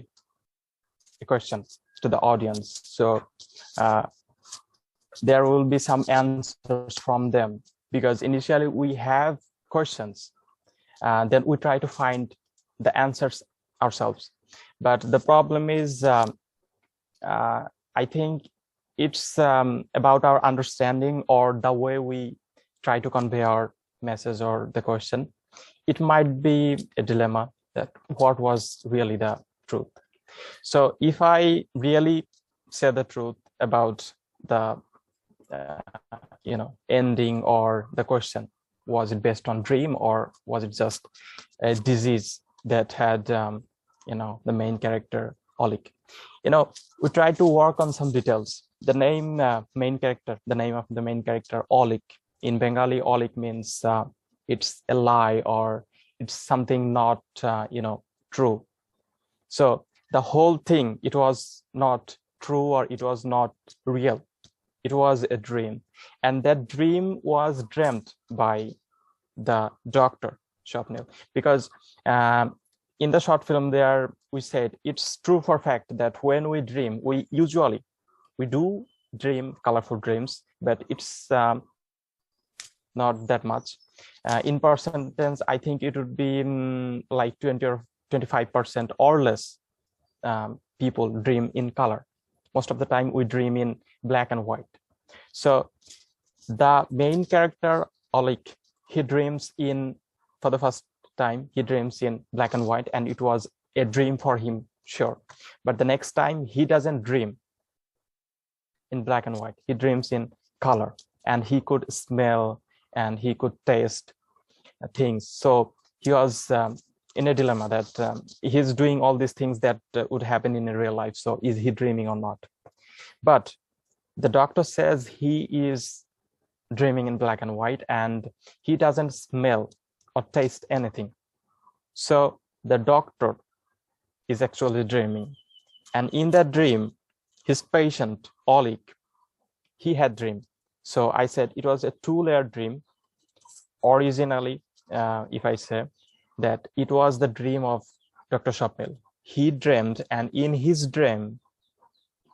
the question to the audience. So there will be some answers from them, because initially we have questions, then we try to find the answers ourselves. But the problem is, I think it's about our understanding or the way we try to convey our message or the question. It might be a dilemma that what was really the truth. So if I really say the truth about the ending or the question, was it based on dream or was it just a disease that had the main character Olik? We try to work on some details. The name the name of the main character Olik, in Bengali Olik means it's a lie, or it's something not true. So the whole thing, it was not true or it was not real. It was a dream, and that dream was dreamt by the doctor Swapnil, because in the short film there we said it's true for fact that when we dream, we do dream colorful dreams, but it's not that much. In percentage, I think it would be like 20 or 25% or less people dream in color. Most of the time we dream in black and white. So the main character, Olik, he dreams for the first time, he dreams in black and white, and it was a dream for him, sure. But the next time he doesn't dream in black and white, he dreams in color, and he could smell and he could taste things. So he was in a dilemma that he's doing all these things that would happen in a real life. So is he dreaming or not? But the doctor says he is dreaming in black and white, and he doesn't smell or taste anything. So the doctor is actually dreaming. And in that dream, his patient, Olik, he had dreamed. So I said it was a two-layer dream. Originally, if I say that it was the dream of Dr. Sohel. He dreamed, and in his dream,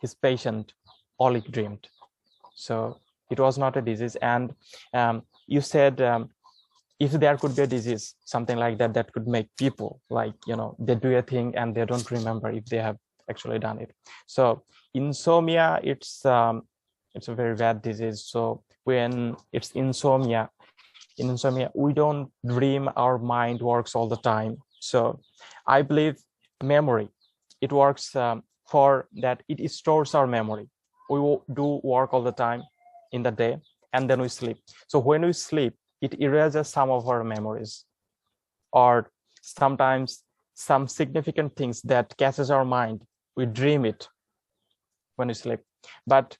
his patient, Olik, dreamed. So it was not a disease. And you said if there could be a disease, something like that, that could make people like, they do a thing and they don't remember if they have actually done it. So insomnia, it's a very bad disease. So when it's insomnia, in insomnia, we don't dream, our mind works all the time. So I believe memory, it works for that, it stores our memory. We do work all the time in the day, and then we sleep. So when we sleep, it erases some of our memories, or sometimes some significant things that catches our mind, we dream it when we sleep. But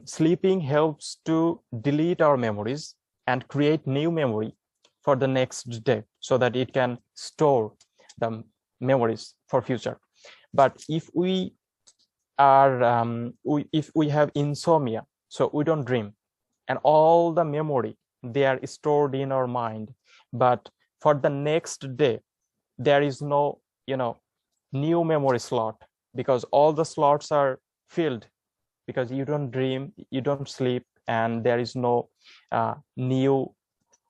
sleeping helps to delete our memories and create new memory for the next day, so that it can store the memories for future. But if we are if we have insomnia, so we don't dream, and all the memory, they are stored in our mind, but for the next day there is no new memory slot, because all the slots are filled, because you don't dream, you don't sleep, and there is no new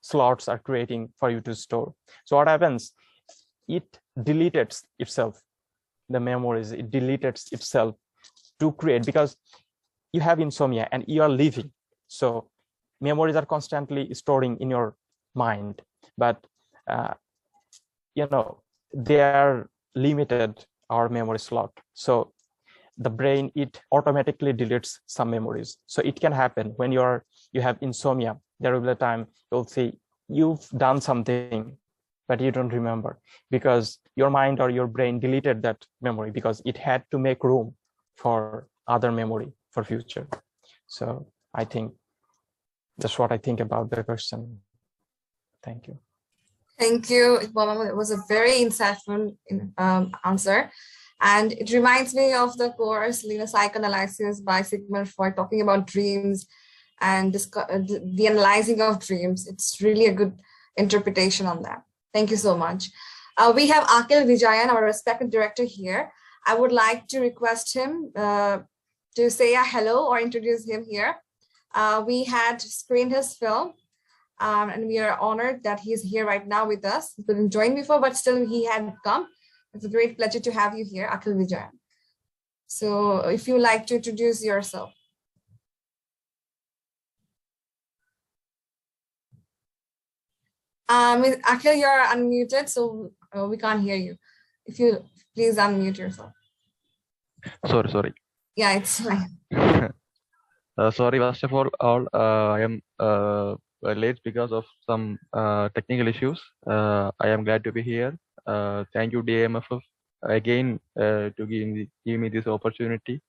slots are creating for you to store. So what happens, it deletes itself, the memories, it deletes itself to create, because you have insomnia and you are living, so memories are constantly storing in your mind, but they are limited, our memory slot. So the brain, it automatically deletes some memories. So it can happen when you have insomnia, there will be a time you'll say you've done something but you don't remember, because your mind or your brain deleted that memory, because it had to make room for other memory for future. So I think that's what I think about the question. Thank you. Thank you, Iqbal Mahmud. It was a very insightful answer. And it reminds me of the course, Psychoanalysis by Sigmund Freud, talking about dreams and the analyzing of dreams. It's really a good interpretation on that. Thank you so much. We have Akil Vijayan, our respected director here. I would like to request him to say a hello or introduce him here. We had screened his film, and we are honored that he's here right now with us. He couldn't join before, but still he had come. It's a great pleasure to have you here, Akhil Vijayan. So if you like to introduce yourself. Akhil, you're unmuted, so we can't hear you. If you please unmute yourself. Sorry. Yeah, it's fine. Sorry, first of all, I am late because of some technical issues. I am glad to be here. Thank you, DMFF, again to give me this opportunity.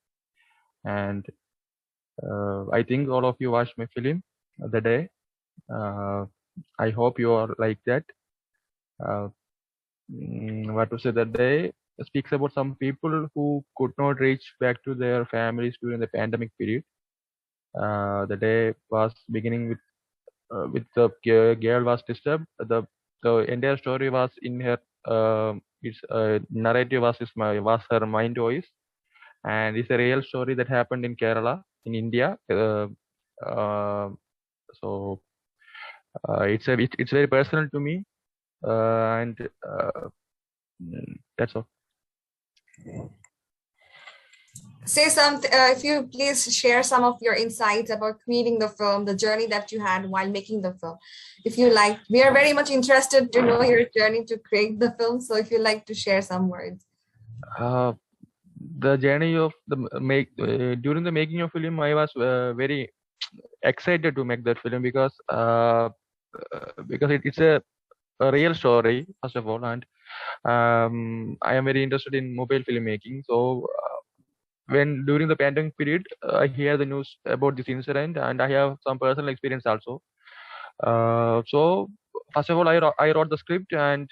And I think all of you watched my film the day. I hope you are like that. What to say, that day speaks about some people who could not reach back to their families during the pandemic period. The day was beginning with the girl was disturbed. The entire story was in her its narrative was her mind voice, and it's a real story that happened in Kerala in India. So It's very personal to me, and that's all. Say something, if you please share some of your insights about creating the film, the journey that you had while making the film. If you like, we are very much interested to know your journey to create the film. So if you like to share some words. The journey of the during the making of film, I was very excited to make that film because it's a real story first of all, and I am very interested in mobile filmmaking. So when during the pandemic period, I hear the news about this incident, and I have some personal experience also. So first of all, I wrote the script, and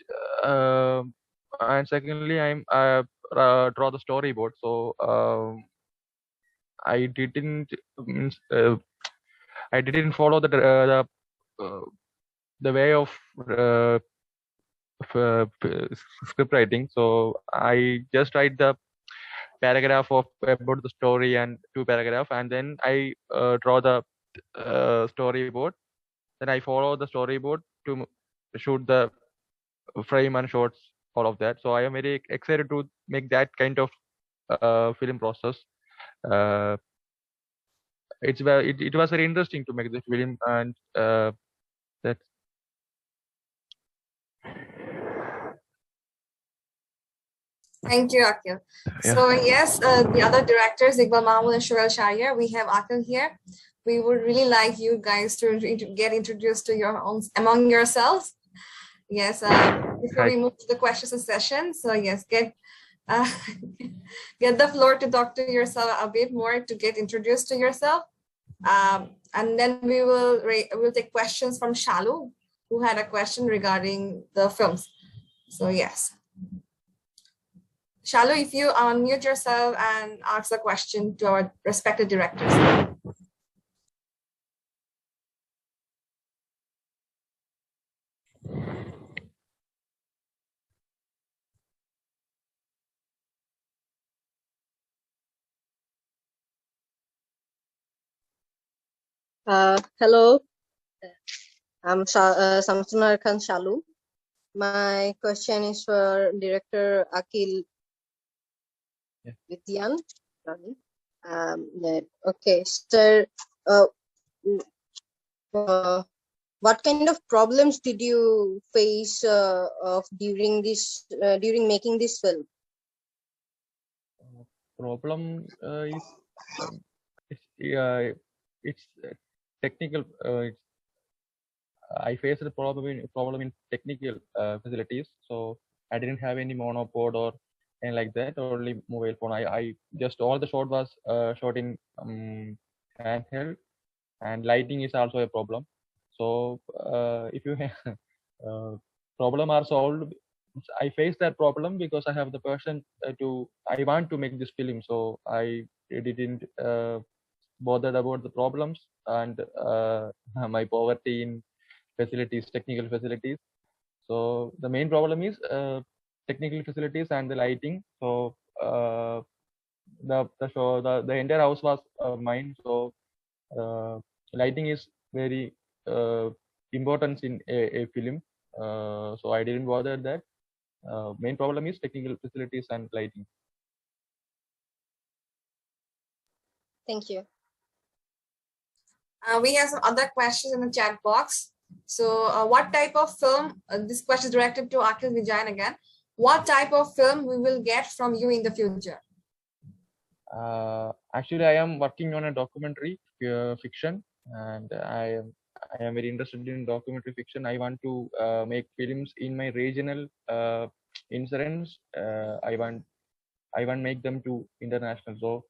secondly, I draw the storyboard. So I means, I didn't follow the way of script writing. So I just write the paragraph of about the story and 2 paragraph, and then I draw the storyboard. Then I follow the storyboard to shoot the frame and shots, all of that. So I am very excited to make that kind of film process. It was very interesting to make the film, and that. Thank you, Akil. Yeah. So yes, the other directors, Iqbal Mahmud and Shahriar, we have Akil here. We would really like you guys to get introduced to your own among yourselves. Yes, before we move to the questions and session. So yes, get the floor to talk to yourself a bit more, to get introduced to yourself. And then we'll take questions from Shalu, who had a question regarding the films. So yes. Shalu, if you unmute yourself and ask a question to our respected directors. Hello, I'm Samsunar Khan Shalu. My question is for director Akil Vijayan. Okay, sir. What kind of problems did you face during making this film? Problem is it's technical. I faced a problem in technical facilities. So I didn't have any monopod or anything like that. Only mobile phone. I just all the shot was shot in handheld, and lighting is also a problem. So if you problem are solved, I face that problem because I have the passion I want to make this film. So I didn't bothered about the problems and my poverty in facilities, technical facilities. So the main problem is technical facilities and the lighting. So the entire house was mine. So lighting is very important in a film. So I didn't bother that. Main problem is technical facilities and lighting. Thank you. We have some other questions in the chat box. So what type of film, this question is directed to Akil Vijayan again, what type of film we will get from you in the future? Actually, I am working on a documentary fiction, and I am very interested in documentary fiction. I want to make films in my regional incidents. I want make them to international. So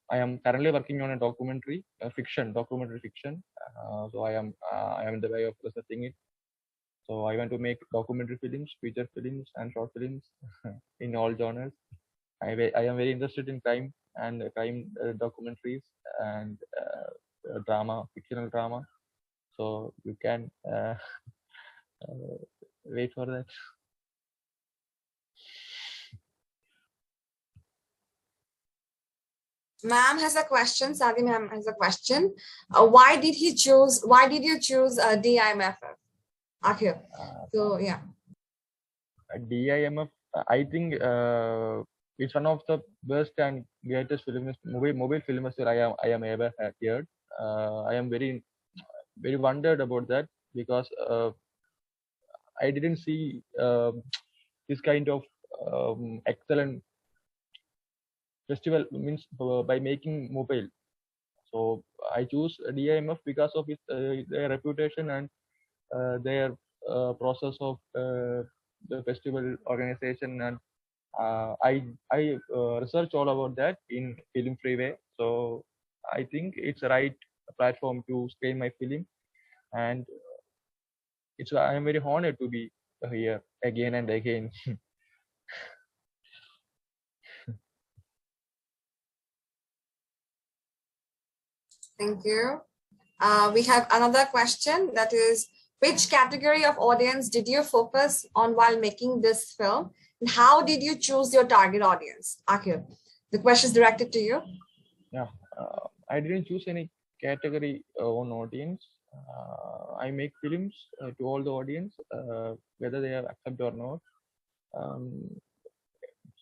I am currently working on a documentary fiction. So I am in the way of researching it. So I want to make documentary films, feature films, and short films in all genres. I am very interested in crime and crime documentaries and drama, fictional drama. So you can wait for that. Ma'am has a question. Sadi ma'am has a question. Why did you choose DIMFF? Akhil. So yeah. DIMF, I think it's one of the best and greatest mobile film I am ever heard. I am very wondered about that because I didn't see this kind of excellent festival means by making mobile. So I choose DIMF because of its their reputation and their process of the festival organization, and I research all about that in Film Freeway. So I think it's the right platform to screen my film, and I am very honored to be here again and again. Thank you. We have another question, that is, which category of audience did you focus on while making this film? And how did you choose your target audience? Akhil, the question is directed to you. Yeah, I didn't choose any category on audience. I make films to all the audience, whether they have accepted or not.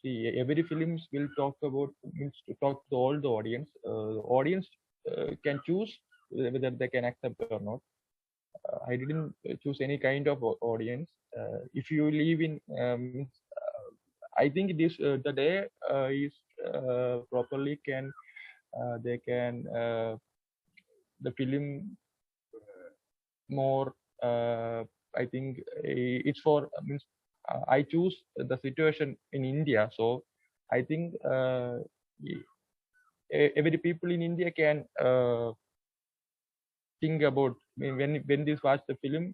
See, every films will talk about, means to talk to all the audience. The audience can choose whether they can accept or not. I didn't choose any kind of audience. If you live in, I think this the day is properly can they can the film more. I think it's for means I choose the situation in India, so I think every people in India can think about when this watch the film.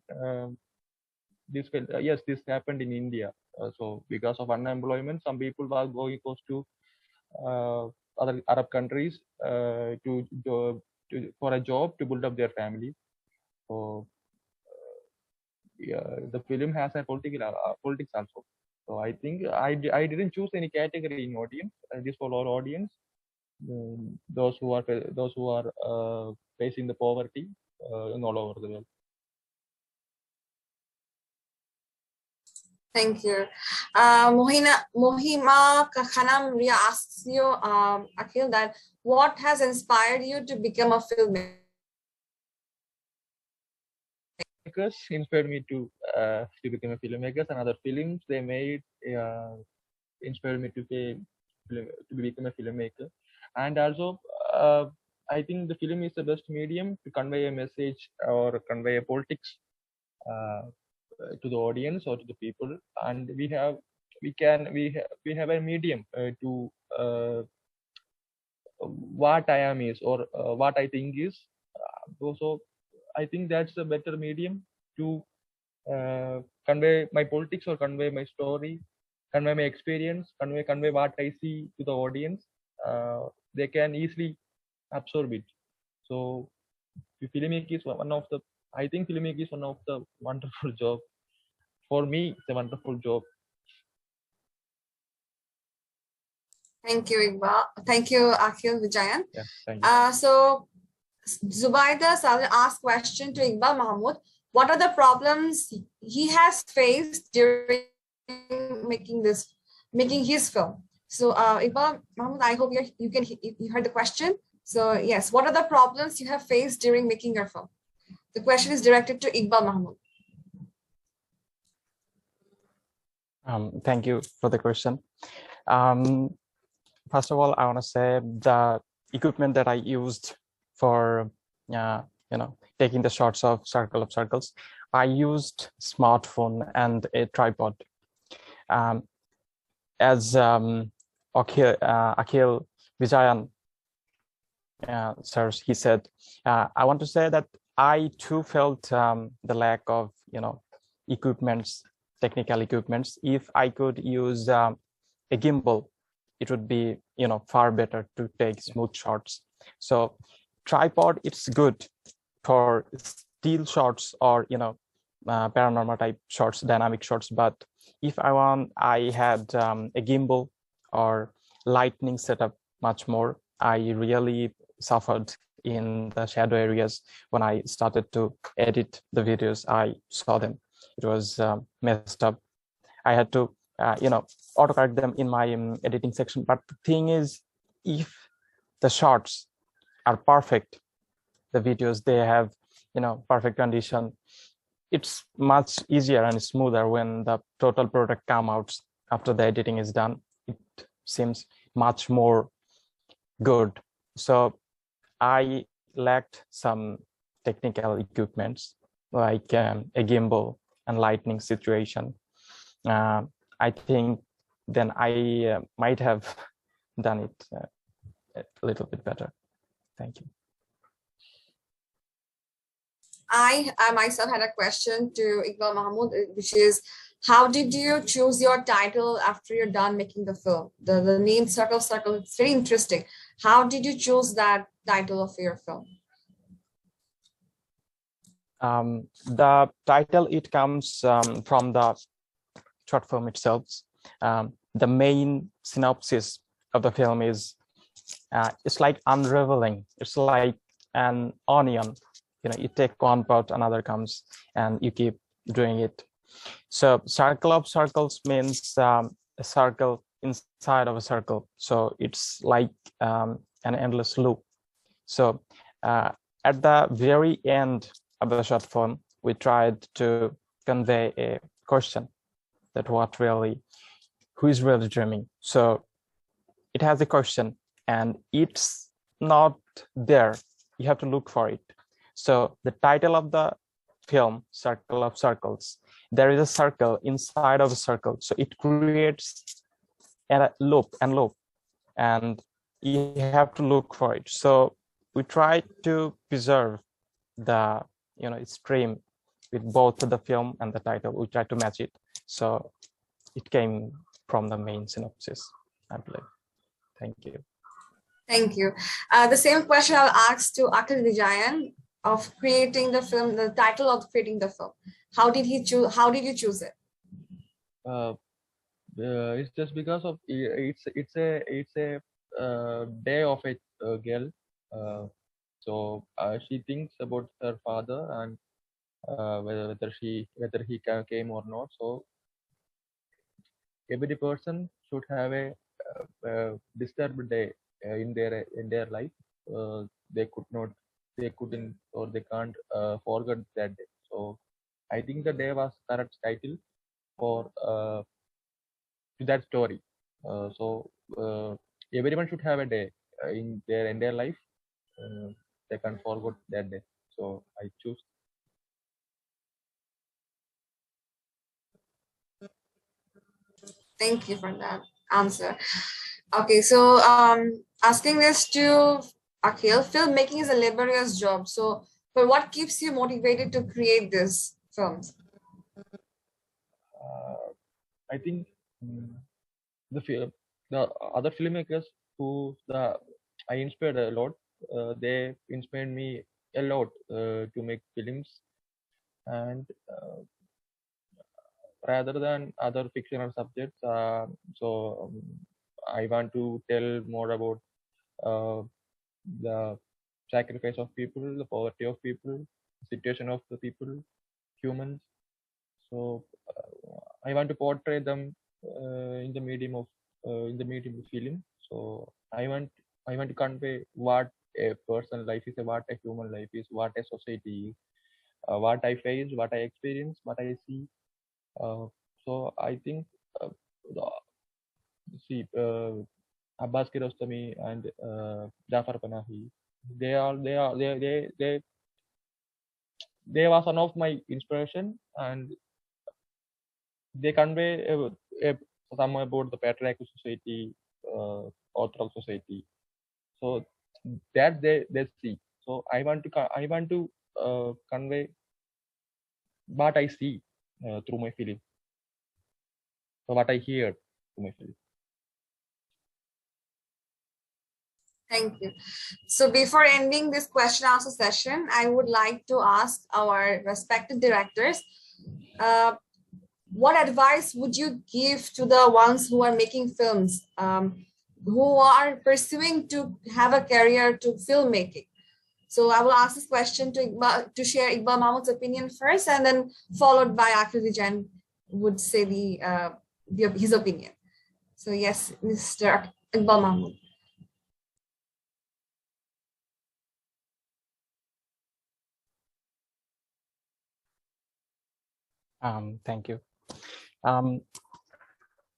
This yes, this happened in India. So because of unemployment, some people were going to other Arab countries for a job to build up their family. So yeah, the film has a politics also. So I think I didn't choose any category in audience. This for all audience, those who are facing the poverty in all over the world. Thank you. Mohima Khanam Ria asks you, Akhil, that what has inspired you to become a filmmaker? Inspired me to become a filmmaker, and other films they made inspired me to become a filmmaker. And also, I think the film is the best medium to convey a message or convey a politics to the audience or to the people. And we have a medium to what I am is or what I think is. So I think that's a better medium to convey my politics or convey my story, convey my experience, convey what I see to the audience. They can easily absorb it. So filmmaking is one of the, I think filmmaking is one of the wonderful job. For me, it's a wonderful job. Thank you, Iqbal. Thank you, Akhil Vijayan. Yeah, thank you. So Zubaida Saleh asked question to Iqbal Mahmud. What are the problems he has faced during making his film? So Iqbal Mahmud, I hope you heard the question. So yes, what are the problems you have faced during making your film? The question is directed to Iqbal Mahmud. Thank you for the question. First of all, I want to say the equipment that I used for taking the shots of circle of circles, I used smartphone and a tripod. As Akhil Vijayan sir, he said, I want to say that I too felt the lack of technical equipments. If I could use a gimbal, it would be far better to take smooth shots. So tripod, it's good for still shots or paranormal type shots, dynamic shots. But if I had a gimbal or lightning setup much more, I really suffered in the shadow areas when I started to edit the videos. I saw them. It was messed up. I had to, autocorrect them in my editing section. But the thing is, if the shots are perfect, the videos, they have, perfect condition, it's much easier and smoother when the total product comes out after the editing is done. It seems much more good. So I lacked some technical equipments like a gimbal and lighting situation. I think then I might have done it a little bit better. Thank you. I myself had a question to Iqbal Mahmud, which is, how did you choose your title after you're done making the film? The name Circle Circle, it's very interesting. How did you choose that title of your film? The title, it comes from the short film itself. The main synopsis of the film is, it's like unraveling. It's like an onion. You take one part, another comes, and you keep doing it. So circle of circles means a circle inside of a circle. So it's like an endless loop. So at the very end of the short film, we tried to convey a question that who is really dreaming? So it has a question and it's not there. You have to look for it. So the title of the film, Circle of Circles, there is a circle inside of a circle. So it creates a loop, and you have to look for it. So we try to preserve the stream with both the film and the title. We try to match it. So it came from the main synopsis, I believe. Thank you. Thank you. The same question I'll ask to Akil Vijayan of creating the film, the title of creating the film. How did you choose it? It's just because of it's a day of a girl. So she thinks about her father and whether he came or not. So every person should have a disturbed day in their life. They couldn't or they can't forget that day. So I think the day was correct title for to that story. So everyone should have a day in their entire life. They can't forget that day. So I choose. Thank you for that answer. Okay, so asking this to Akhil, filmmaking is a laborious job. So, but what keeps you motivated to create these films? I think the other filmmakers I inspired a lot. They inspired me a lot to make films, and rather than other fictional subjects. I want to tell more about the sacrifice of people, the poverty of people, the situation of the people, humans. So I want to portray them in the medium of film. So I want to convey what a person's life is, what a human life is, what a society is, what I face, what I experience, what I see. So I think Abbas Kiarostami and Jafar Panahi, they were one of my inspiration, and they convey some about the patriarchal society, orthodox society. So that they see. So I want to convey what I see through my film. So what I hear through my film. Thank you. So before ending this question answer session, I would like to ask our respected directors, what advice would you give to the ones who are making films? who are pursuing to have a career to filmmaking. So I will ask this question to Iqbal, to share Iqbal Mahmud's opinion first, and then followed by Akhil Vijayan would say his opinion. So yes, Mr. Iqbal Mahmud. Thank you.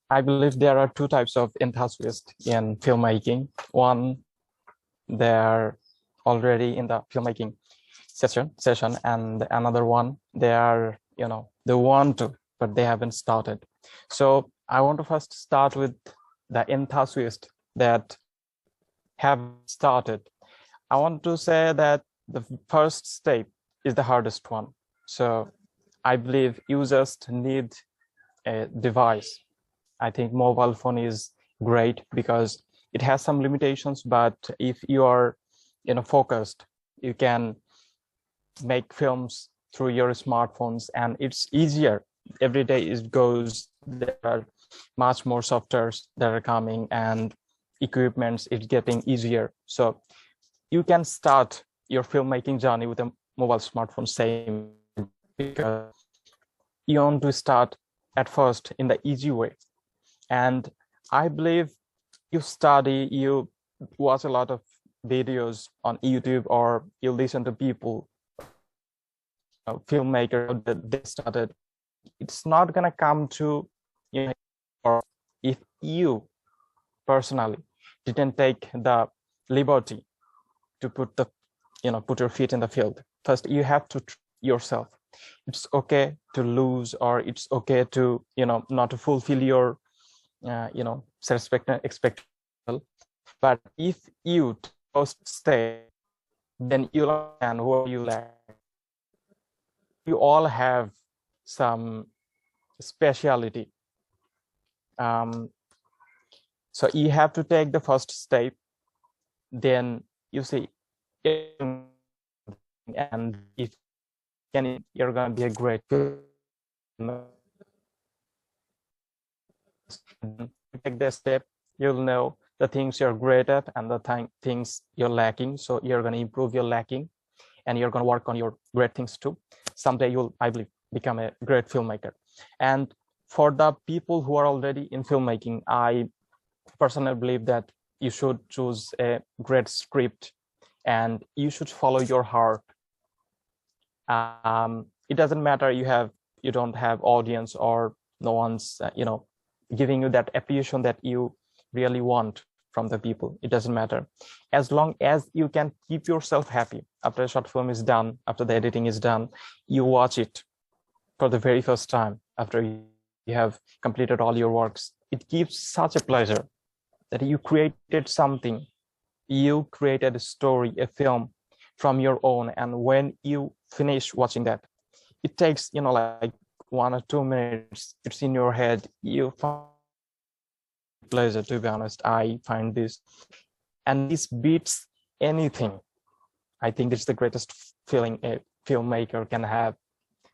I believe there are two types of enthusiasts in filmmaking. One, they're already in the filmmaking session, and another one, they are, they want to, but they haven't started. So I want to first start with the enthusiasts that have started. I want to say that the first step is the hardest one. So I believe you just need a device. I think mobile phone is great because it has some limitations, but if you are focused, you can make films through your smartphones, and it's easier. Every day it goes, there are much more softwares that are coming, and equipments, it's getting easier. So you can start your filmmaking journey with a mobile smartphone, same, because you want to start at first in the easy way. And I believe you study, you watch a lot of videos on YouTube, or you listen to people, filmmaker that they started. It's not gonna come to or if you personally didn't take the liberty to put your feet in the field. First, you have to yourself. It's okay to lose, or it's okay to not to fulfill your expectation. But if you first stay, then you'll understand where you lack. You all have some speciality. So you have to take the first step, then you see, and if you're going to be a great take the step, you'll know the things you're great at and the things you're lacking. So you're going to improve your lacking, and you're going to work on your great things too. Someday you'll, I believe, become a great filmmaker. And for the people who are already in filmmaking, I personally believe that you should choose a great script, and you should follow your heart. It doesn't matter you don't have audience, or no one's giving you that appreciation that you really want from the people. It doesn't matter, as long as you can keep yourself happy. After a short film is done, after the editing is done, you watch it for the very first time after you have completed all your works. It gives such a pleasure that you created something, you created a story, a film from your own. And when you finish watching that, it takes like 1 or 2 minutes, it's in your head, you find pleasure. To be honest, I find this, and this beats anything. I think it's the greatest feeling a filmmaker can have.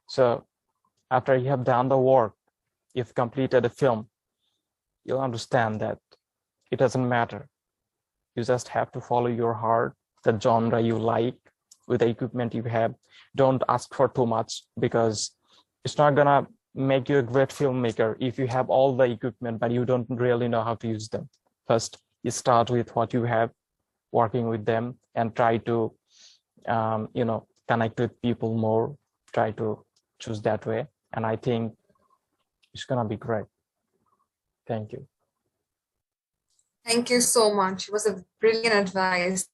So after you have done the work, you've completed a film, you'll understand that it doesn't matter. You just have to follow your heart, the genre you like, with the equipment you have. Don't ask for too much, because it's not gonna make you a great filmmaker if you have all the equipment but you don't really know how to use them. First, you start with what you have, working with them, and try to connect with people more, try to choose that way, and I think it's gonna be great. Thank you. Thank you so much. It was a brilliant advice.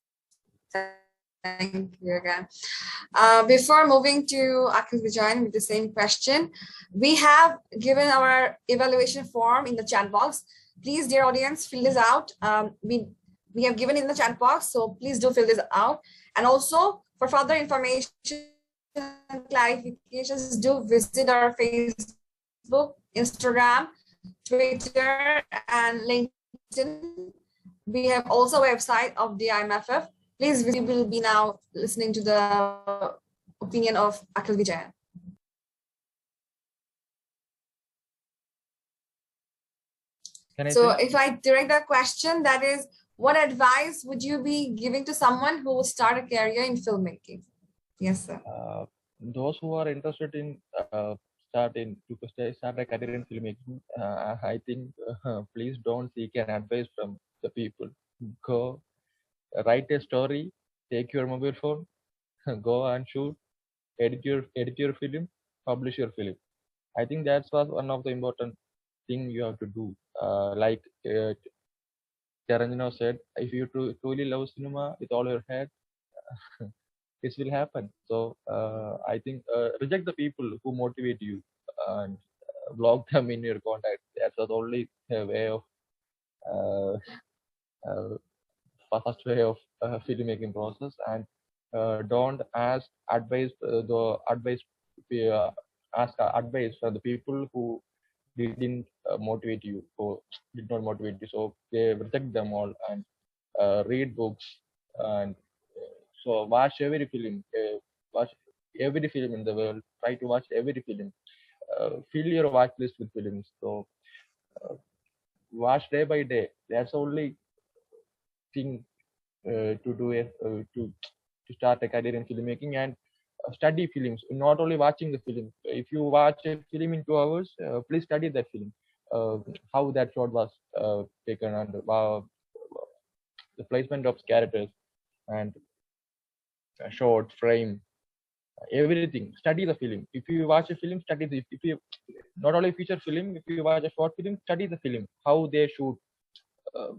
Thank you again. Before moving to Akil Vijayan with the same question, we have given our evaluation form in the chat box. Please, dear audience, fill this out. We have given in the chat box, so please do fill this out. And also, for further information and clarifications, do visit our Facebook, Instagram, Twitter, and LinkedIn. We have also a website of the IMFF. Please, we will be now listening to the opinion of Akil Vijayan. Can I So say? if I direct that question, that is, what advice would you be giving to someone who will start a career in filmmaking? Yes, sir. Those who are interested in start a career in filmmaking, I think please don't seek an advice from the people. Go write a story, take your mobile phone, go and shoot, edit your film, publish your film. I think that's was one of the important thing you have to do. Like Charanjana said, if you truly love cinema with all your heart, this will happen. So I think reject the people who motivate you and block them in your contact. That's the only way of uh, uh, first way of filmmaking process. And don't ask advice. The advice ask advice from the people who didn't motivate you, who did not motivate you. So they reject them all and read books and so watch every film. Watch every film in the world. Try to watch every film. Fill your watch list with films. So watch day by day. That's the only thing to do to start a career in filmmaking. And study films, not only watching the film. If you watch a film in 2 hours, please study that film, how that shot was taken, and the placement of characters and short frame, everything. Study the film. If you watch a film, study the. If you not only feature film, if you watch a short film, study the film, how they shoot. Uh,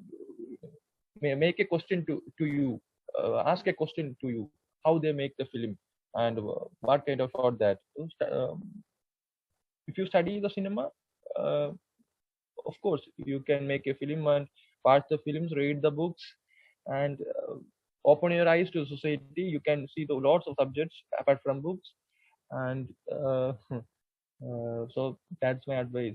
make a question to you, ask a question to you, how they make the film and what kind of shot that. If you study the cinema, uh, of course you can make a film and watch the films, read the books, and open your eyes to society. You can see the lots of subjects apart from books, and so that's my advice.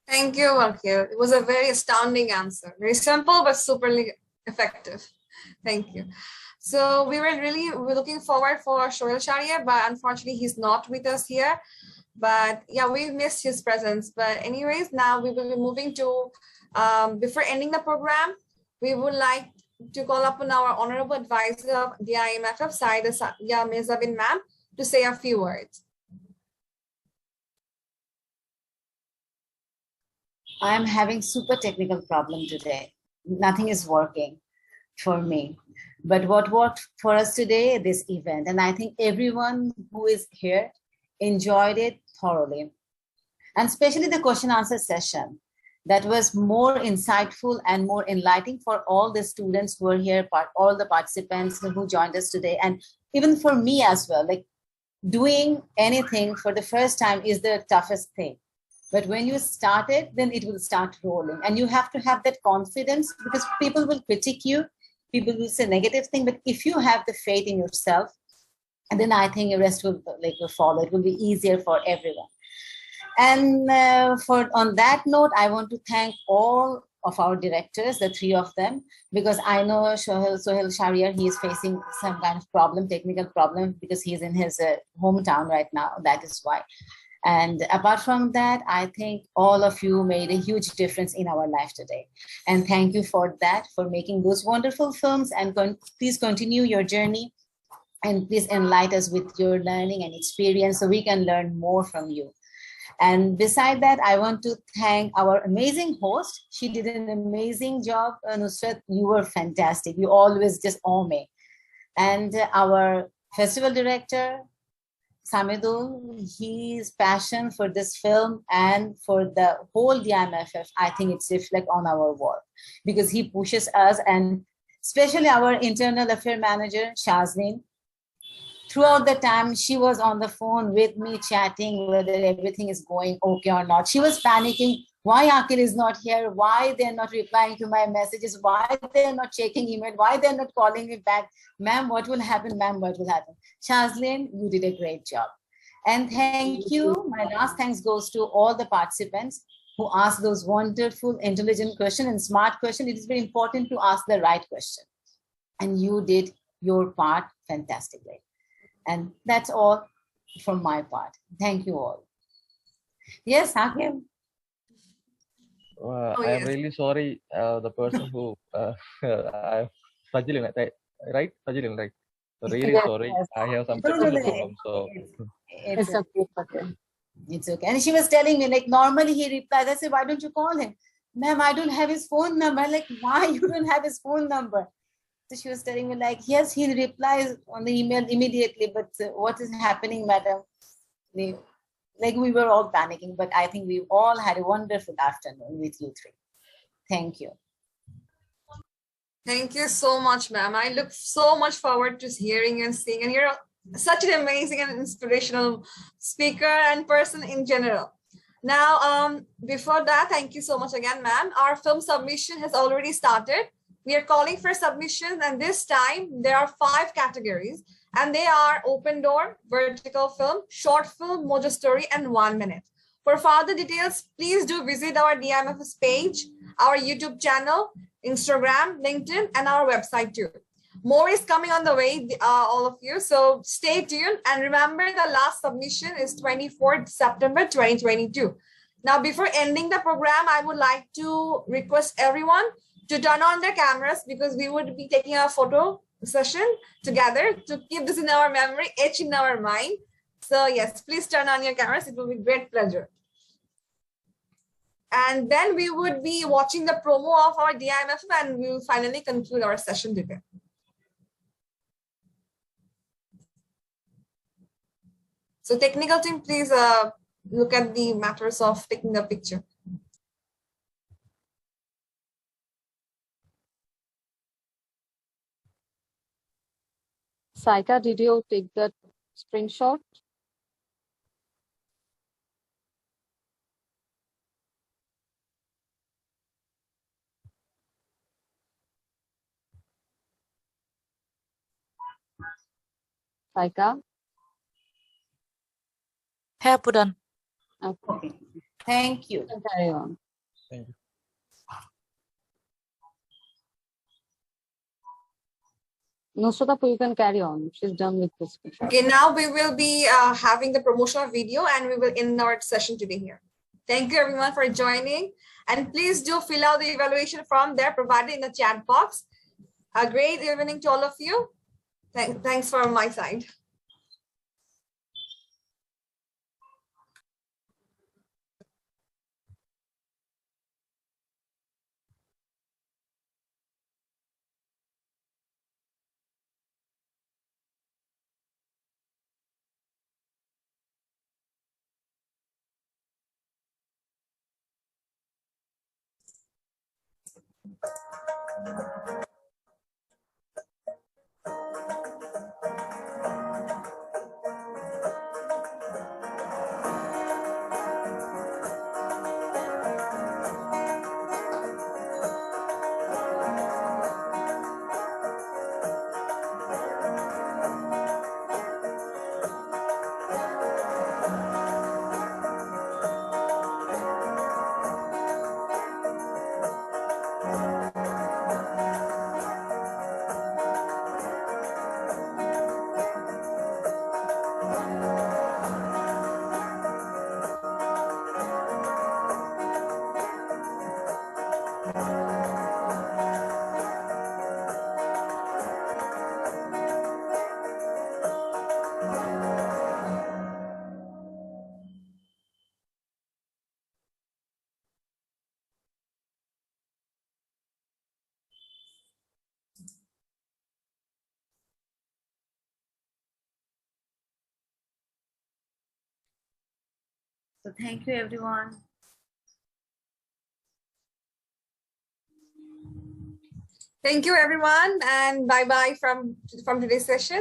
Thank you, Akhil. It was a very astounding answer. Very simple, but superly effective. Thank you. So we're looking forward for Sohel Shahriar, but unfortunately he's not with us here. But yeah, we missed his presence. But anyways, now we will be moving to, before ending the program, we would like to call upon our honorable advisor of the IMFF, Saida Mirzabin ma'am, to say a few words. I'm having super technical problem today. Nothing is working for me. But what worked for us today, this event, and I think everyone who is here enjoyed it thoroughly. And especially the question answer session that was more insightful and more enlightening for all the students who are here, all the participants who joined us today, and even for me as well. Like doing anything for the first time is the toughest thing. But when you start it, then it will start rolling. And you have to have that confidence, because people will critique you, people will say negative thing, but if you have the faith in yourself, and then I think the rest will follow. It will be easier for everyone. And on that note, I want to thank all of our directors, the three of them, because I know Sohel Shahriar, he is facing some kind of problem, technical problem, because he's in his hometown right now. That is why. And apart from that, I think all of you made a huge difference in our life today. And thank you for that, for making those wonderful films. And please continue your journey. And please enlighten us with your learning and experience so we can learn more from you. And beside that, I want to thank our amazing host. She did an amazing job. Nusrat, you were fantastic. You always just awe me. And our festival director, Samidul, his passion for this film and for the whole DMFF, I think it's reflect on our work, because he pushes us, and especially our internal affair manager, Shazlin. Throughout the time, she was on the phone with me, chatting whether everything is going okay or not. She was panicking. Why Akil is not here? Why they're not replying to my messages? Why they're not checking email? Why they're not calling me back? Ma'am, what will happen? Ma'am, what will happen? Shazlin, you did a great job. And thank you. My last thanks goes to all the participants who asked those wonderful, intelligent questions and smart questions. It is very important to ask the right question. And you did your part fantastically. And that's all from my part. Thank you all. Yes, Akil. Oh, I am yes. really sorry. The person who Sajilin, right? Sajilin, right? So really Yes, sorry. yes. I have some No, no, technical no. problem. So It's It's okay. It's okay. It's okay. And she was telling me, like, normally he replies. I said, why don't you call him? Ma'am, I don't have his phone number. I'm like, why you don't have his phone number? So she was telling me, like, yes, he replies on the email immediately, but what is happening, madam? We were all panicking, but I think we all had a wonderful afternoon with you three. Thank you. Thank you so much, ma'am. I look so much forward to hearing and seeing, and you're such an amazing and inspirational speaker and person in general. Now, before that, thank you so much again, ma'am. Our film submission has already started. We are calling for submissions, and this time there are 5 categories, and they are open door, vertical film, short film, mojo story, and 1 minute. For further details, please do visit our DIMFS page, our YouTube channel, Instagram, LinkedIn, and our website too. More is coming on the way, all of you. So stay tuned. And remember, the last submission is 24th September 2022. Now, before ending the program, I would like to request everyone to turn on their cameras because we would be taking a photo session together to keep this in our memory, etched in our mind. So yes, please turn on your cameras. It will be great pleasure. And then we would be watching the promo of our DIMF and we will finally conclude our session today. So technical team, please look at the matters of taking the picture. Saika, did you take that screenshot? Saika? Hey, Pudan. Okay. Thank you. Carry on. thank you. Nusrata, you can carry on. She's done with this. Okay, now we will be having the promotional video and we will end our session today here. Thank you everyone for joining. And please do fill out the evaluation form there provided in the chat box. A great evening to all of you. Thanks from my side. So thank you, everyone. Thank you everyone and bye-bye from today's session.